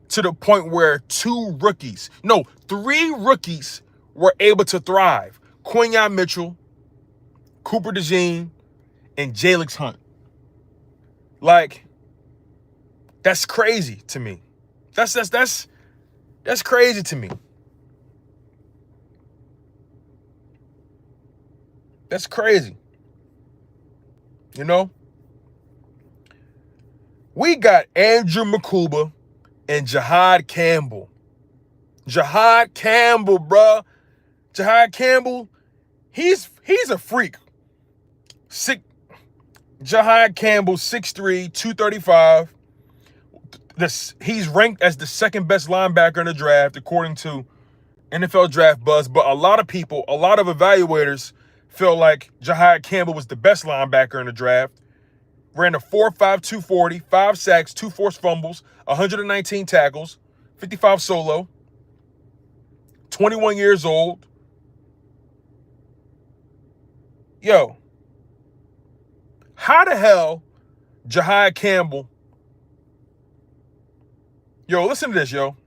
to the point where three rookies were able to thrive. Quinyon Mitchell, Cooper DeJean, and Jalen Hunt. Like, that's crazy to me. That's crazy to me. That's crazy. You know? We got Andrew Mukuba and Jihad Campbell. Jihad Campbell, bruh. Jihad Campbell, he's a freak. Jihad Campbell, 6'3", 235. He's ranked as the second best linebacker in the draft, according to NFL Draft Buzz. But a lot of evaluators feel like Jihad Campbell was the best linebacker in the draft. Ran a 4.5, 240, 5 sacks, 2 forced fumbles, 119 tackles, 55 solo, 21 years old. Yo, how the hell Jihad Campbell... Yo, listen to this, yo.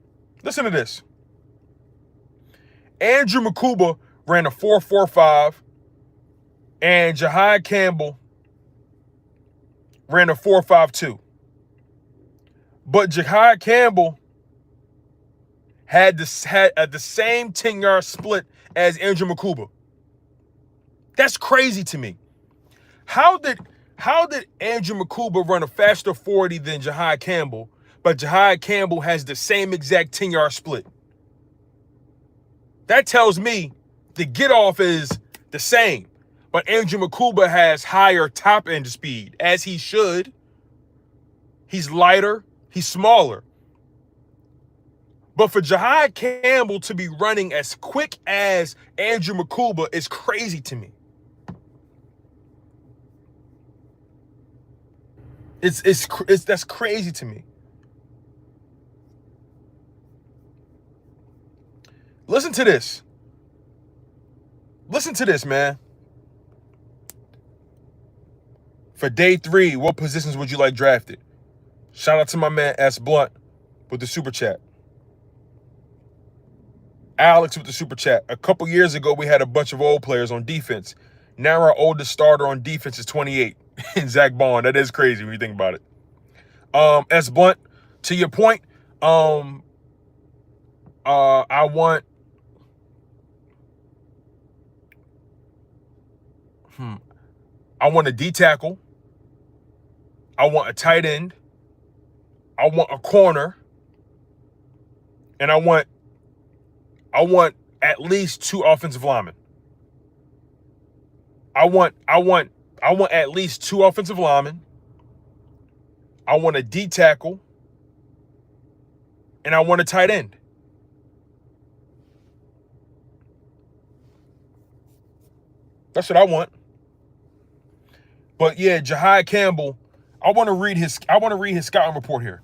Listen to this. Andrew Mukuba ran a 4.45, and Jihad Campbell ran a 4.52. But Jihad Campbell had the same 10-yard split as Andrew Mukuba. That's crazy to me. How did Andrew Mukuba run a faster 40 than Jihad Campbell, but Jihad Campbell has the same exact 10-yard split? That tells me the get-off is the same. But Andrew Mukuba has higher top-end speed, as he should. He's lighter. He's smaller. But for Jihad Campbell to be running as quick as Andrew Mukuba is crazy to me. That's crazy to me. Listen to this. Listen to this, man. For day 3, what positions would you like drafted? Shout out to my man S. Blunt with the super chat. Alex with the super chat. A couple years ago, we had a bunch of old players on defense. Now our oldest starter on defense is 28. Zack Baun. That is crazy when you think about it. S. Blunt, to your point, I want a D tackle. I want a tight end. I want a corner. And I want at least 2 offensive linemen. I want at least 2 offensive linemen. I want a D tackle. And I want a tight end. That's what I want. But yeah, Jihad Campbell, I want to read his scouting report here.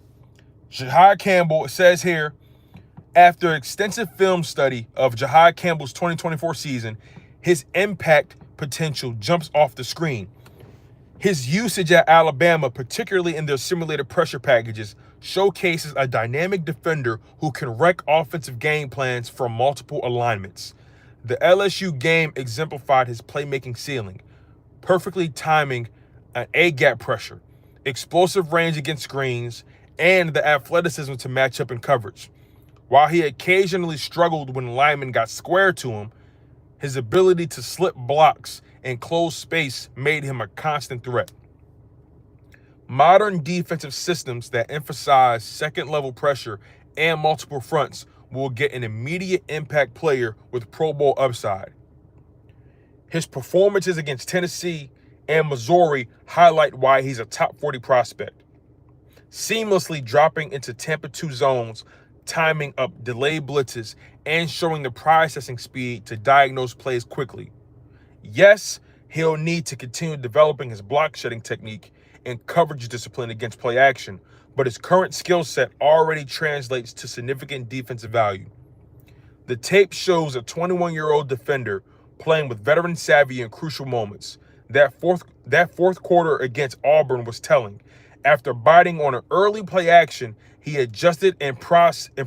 Jihad Campbell, it says here, after extensive film study of Jihad Campbell's 2024 season, his impact potential jumps off the screen. His usage at Alabama, particularly in their simulated pressure packages, showcases a dynamic defender who can wreck offensive game plans from multiple alignments. The LSU game exemplified his playmaking ceiling, perfectly timing an A-gap pressure, explosive range against screens, and the athleticism to match up in coverage. While he occasionally struggled when linemen got square to him, his ability to slip blocks and close space made him a constant threat. Modern defensive systems that emphasize second-level pressure and multiple fronts will get an immediate impact player with Pro Bowl upside. His performances against Tennessee and Missouri highlight why he's a top 40 prospect. Seamlessly dropping into Tampa 2 zones, timing up delayed blitzes, and showing the processing speed to diagnose plays quickly. Yes, he'll need to continue developing his block shedding technique and coverage discipline against play action, but his current skill set already translates to significant defensive value. The tape shows a 21-year-old defender playing with veteran savvy in crucial moments. That That fourth quarter against Auburn was telling. After biting on an early play action, he adjusted and proceeded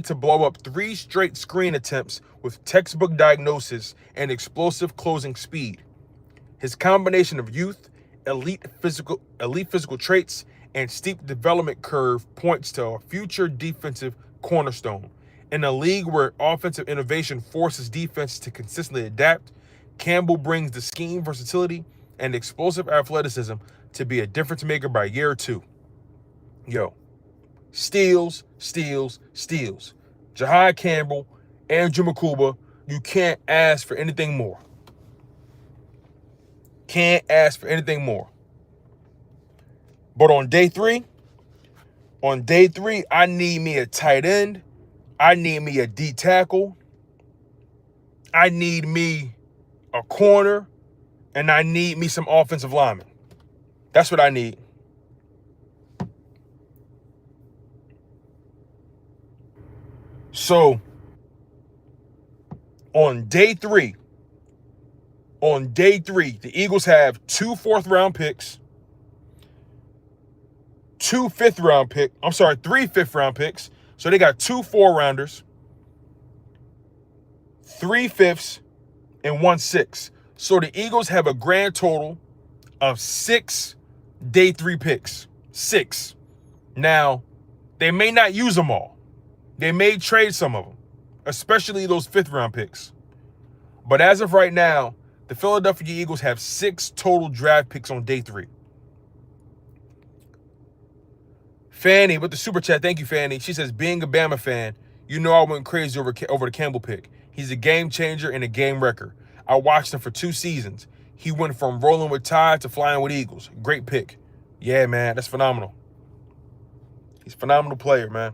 to blow up 3 straight screen attempts with textbook diagnosis and explosive closing speed. His combination of youth, elite physical traits, and steep development curve points to a future defensive cornerstone. In a league where offensive innovation forces defenses to consistently adapt, Campbell brings the scheme versatility and explosive athleticism to be a difference maker by year 2. Yo, steals. Jihad Campbell, Andrew Mukuba, you can't ask for anything more. Can't ask for anything more. But on day three, I need me a tight end. I need me a D tackle. I need me a corner. And I need me some offensive linemen. That's what I need. So, on day three, the Eagles have 2 4th-round picks, 3 5th-round picks. So they got 2 4-rounders, 3 5ths, and 1 6. So the Eagles have a grand total of 6 day 3 picks. 6. Now, they may not use them all. They may trade some of them, especially those 5th-round picks. But as of right now, the Philadelphia Eagles have 6 total draft picks on day 3. Fanny with the super chat. Thank you, Fanny. She says, being a Bama fan, you know I went crazy over the Campbell pick. He's a game changer and a game wrecker. I watched him for 2 seasons. He went from rolling with Tide to flying with Eagles. Great pick. Yeah, man, that's phenomenal. He's a phenomenal player, man.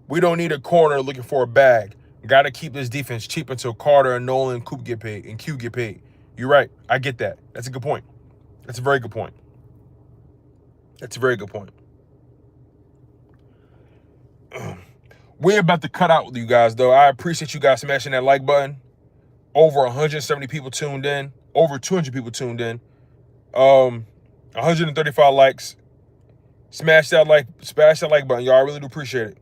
We don't need a corner looking for a bag. Got to keep this defense cheap until Carter and Nolan and Q get paid. You're right. I get that. That's a good point. That's a very good point. We're about to cut out with you guys, though. I appreciate you guys smashing that like button. Over 170 people tuned in. Over 200 people tuned in. 135 likes. Smash that like button, y'all. I really do appreciate it.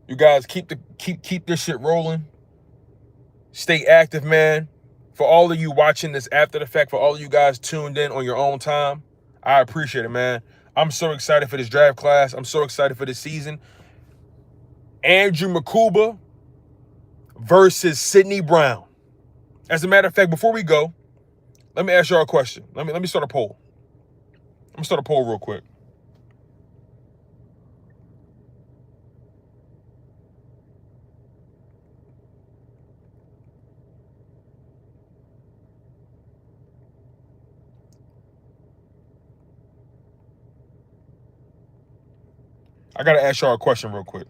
You guys keep this shit rolling. Stay active, man. For all of you watching this after the fact, for all of you guys tuned in on your own time, I appreciate it, man. I'm so excited for this draft class. I'm so excited for this season. Andrew Mukuba versus Sidney Brown. As a matter of fact, before we go, let me ask y'all a question. Let me start a poll. I'm gonna start a poll real quick. I gotta ask y'all a question real quick.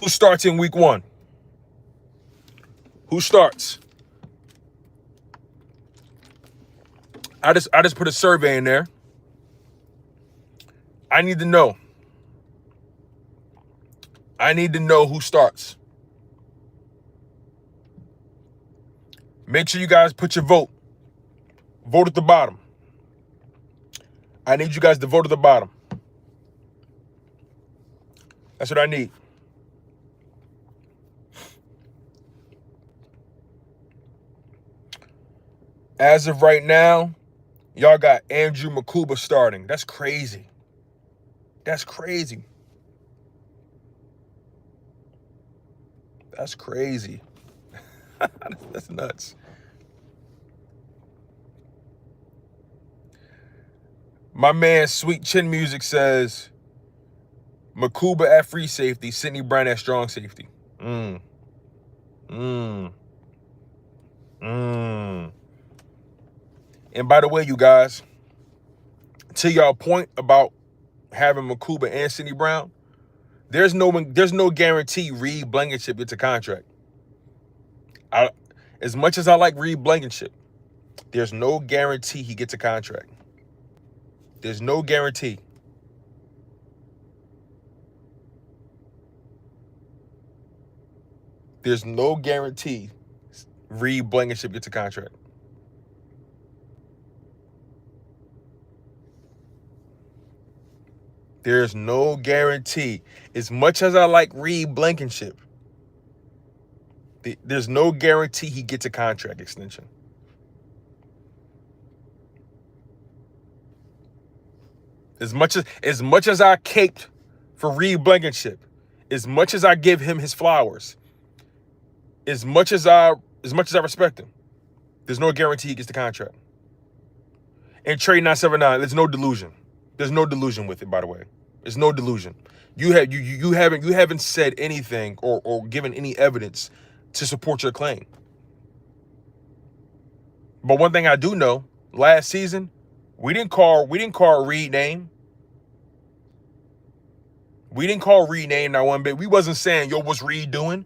Who starts in week 1? Who starts? I just put a survey in there. I need to know. Who starts. Make sure you guys put your vote. Vote at the bottom. I need you guys to vote at the bottom. That's what I need. As of right now, y'all got Andrew Mukuba starting. That's crazy. That's crazy. That's nuts. My man Sweet Chin Music says Makuba at free safety, Sidney Brown at strong safety. And by the way, you guys, to y'all point about having Makuba and Sidney Brown, There's no guarantee Reed Blankenship gets a contract. As much as I like Reed Blankenship, there's no guarantee he gets a contract. There's no guarantee. There's no guarantee Reed Blankenship gets a contract. There's no guarantee. As much as I like Reed Blankenship, there's no guarantee he gets a contract extension. As much as I caped for Reed Blankenship, as much as I give him his flowers, as much as I respect him, there's no guarantee he gets the contract. And trade 979, there's no delusion. There's no delusion with it, by the way. There's no delusion. You haven't said anything or given any evidence to support your claim. But one thing I do know, last season, we didn't call Reed name. We didn't call Reed name not one bit. We wasn't saying, yo, what's Reed doing?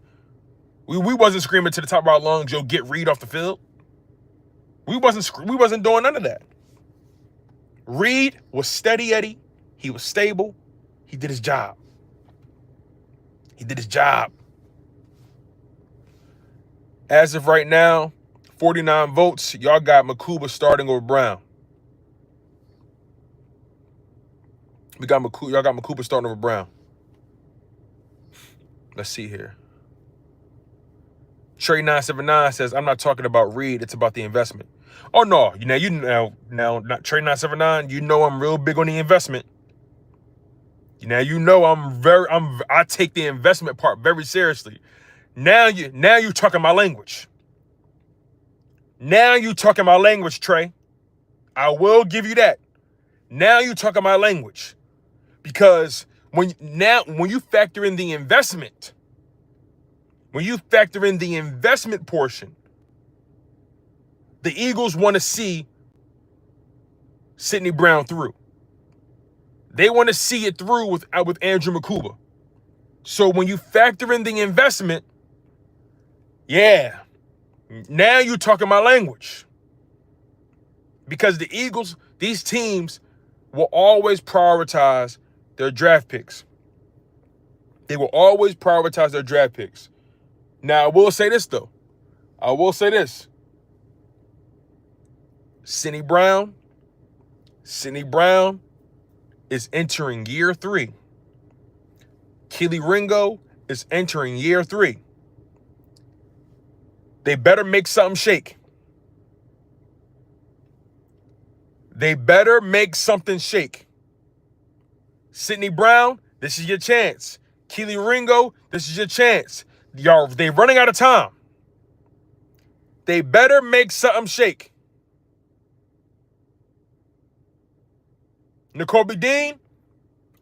We wasn't screaming to the top of our lungs, yo, get Reed off the field. We wasn't doing none of that. Reed was steady Eddie. He was stable. He did his job. He did his job. As of right now, 49 votes. Y'all got Makuba starting over Brown. Y'all got Makuba starting over Brown. Let's see here. Trey 979 says, I'm not talking about Reed, it's about the investment. Oh no, now not Trey 979, you know I'm real big on the investment. Now you know I take the investment part very seriously. Now you're talking my language. Now you talking my language, Trey. I will give you that. Now you talking my language. Because when you factor in the investment, portion, the Eagles want to see Sidney Brown through. They want to see it through with Andrew Mukuba. So when you factor in the investment, yeah, now you're talking my language. Because the Eagles, these teams will always prioritize their draft picks. They will always prioritize their draft picks. Now, I will say this, though. Sidney Brown is entering year 3. Keely Ringo is entering year 3. They better make something shake. They better make something shake. Sidney Brown, this is your chance. Keely Ringo, this is your chance. Y'all, they running out of time. They better make something shake. Nakobe Dean,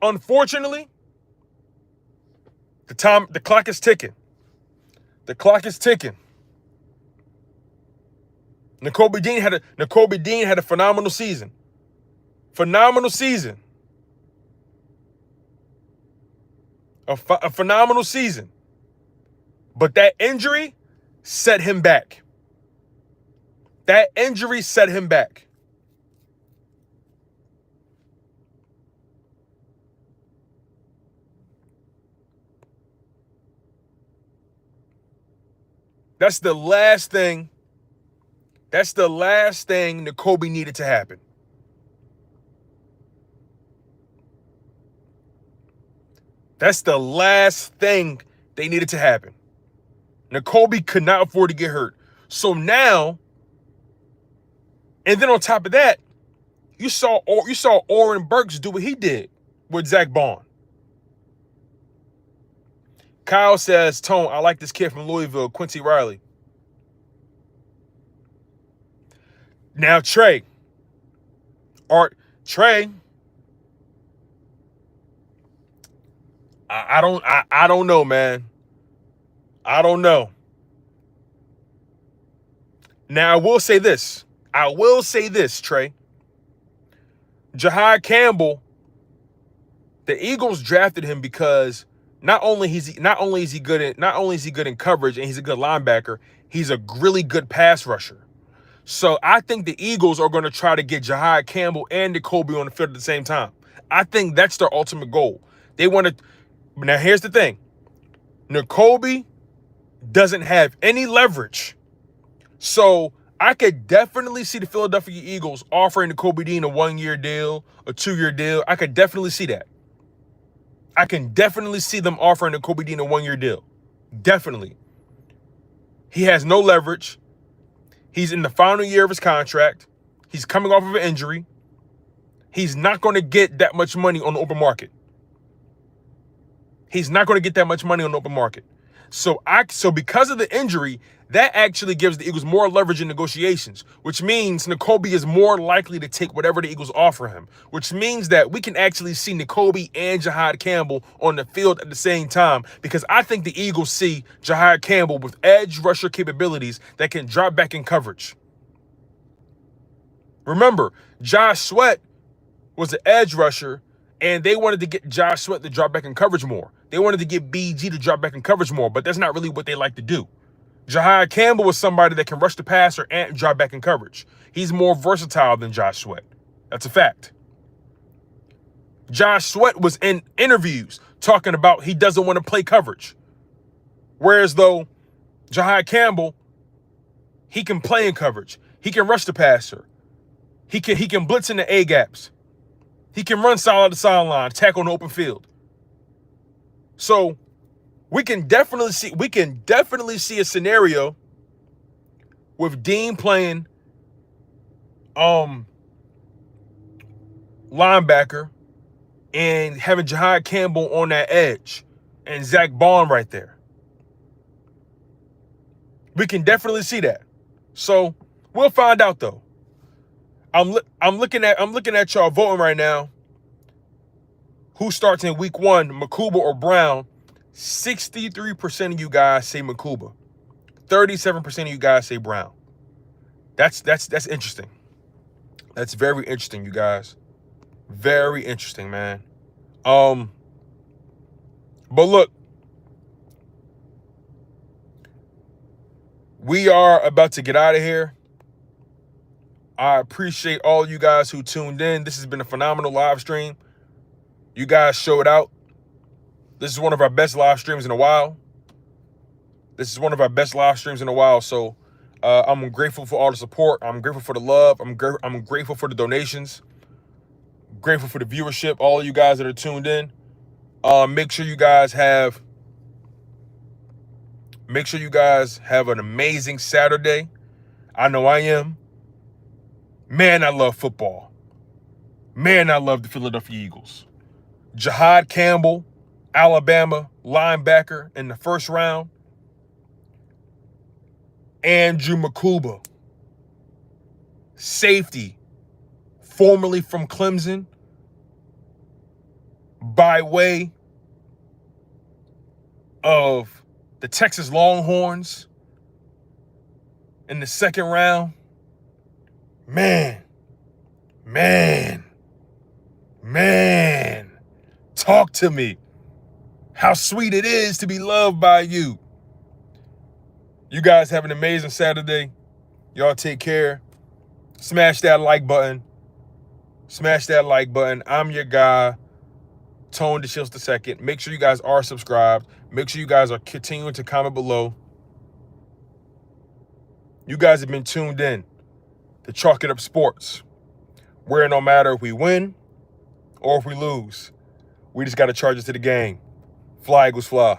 unfortunately, the clock is ticking. The clock is ticking. Nakobe Dean had a phenomenal season. Phenomenal season. A phenomenal season. But that injury set him back. That injury set him back. That's the last thing Nakobe needed to happen. That's the last thing they needed to happen. Nakobe could not afford to get hurt. So now, and then on top of that, you saw Oren Burks do what he did with Zack Baun. Kyle says, Tone, I like this kid from Louisville, Quincy Riley. Now, Trey, I don't know, man. I don't know. Now, I will say this, Trey. Jihad Campbell, the Eagles drafted him because not only is he good in coverage and he's a good linebacker, he's a really good pass rusher. So I think the Eagles are going to try to get Jihad Campbell and Nakobe on the field at the same time. I think that's their ultimate goal. They want to. Now here's the thing: Nakobe doesn't have any leverage, so I could definitely see the Philadelphia Eagles offering Nakobe Dean a 1-year deal, a 2-year deal. I could definitely see that. I can definitely see them offering Nakobe Dean a 1-year deal. Definitely. He has no leverage. He's in the final year of his contract. He's coming off of an injury. He's not going to get that much money on the open market. He's not going to get that much money on the open market. So because of the injury, that actually gives the Eagles more leverage in negotiations, which means Nakobe is more likely to take whatever the Eagles offer him, which means that we can actually see Nakobe and Jihad Campbell on the field at the same time, because I think the Eagles see Jihad Campbell with edge rusher capabilities that can drop back in coverage. Remember, Josh Sweat was an edge rusher, and they wanted to get Josh Sweat to drop back in coverage more. They wanted to get BG to drop back in coverage more, but that's not really what they like to do. Jihad Campbell was somebody that can rush the passer and drop back in coverage. He's more versatile than Josh Sweat. That's a fact. Josh Sweat was in interviews talking about he doesn't want to play coverage. Whereas though Jihad Campbell, he can play in coverage. He can rush the passer. He can blitz in the A gaps. He can run solid to sideline, tackle on the open field. So we can definitely see a scenario with Dean playing linebacker and having Jihad Campbell on that edge and Zack Baun right there. We can definitely see that. So we'll find out though. I'm looking at y'all voting right now. Who starts in week 1, Makuba or Brown? 63% of you guys say Makuba. 37% of you guys say Brown. That's interesting. That's very interesting, you guys. Very interesting, man. But look, we are about to get out of here. I appreciate all you guys who tuned in. This has been a phenomenal live stream. You guys showed out. This is one of our best live streams in a while. So I'm grateful for all the support. I'm grateful for the love. I'm grateful for the donations. Grateful for the viewership. All of you guys that are tuned in. Make sure you guys have an amazing Saturday. I know I am. Man, I love football. Man, I love the Philadelphia Eagles. Jihad Campbell, Alabama linebacker in the first round. Andrew Mukuba, safety, formerly from Clemson, by way of the Texas Longhorns in the second round. Man, talk to me. How sweet it is to be loved by you. You guys have an amazing Saturday. Y'all take care. Smash that like button. I'm your guy, Tone DeShields II. Make sure you guys are subscribed. Make sure you guys are continuing to comment below. You guys have been tuned in to Chalk It Up Sports, where no matter if we win or if we lose, we just got to charge it to the game. Fly, Eagles, fly.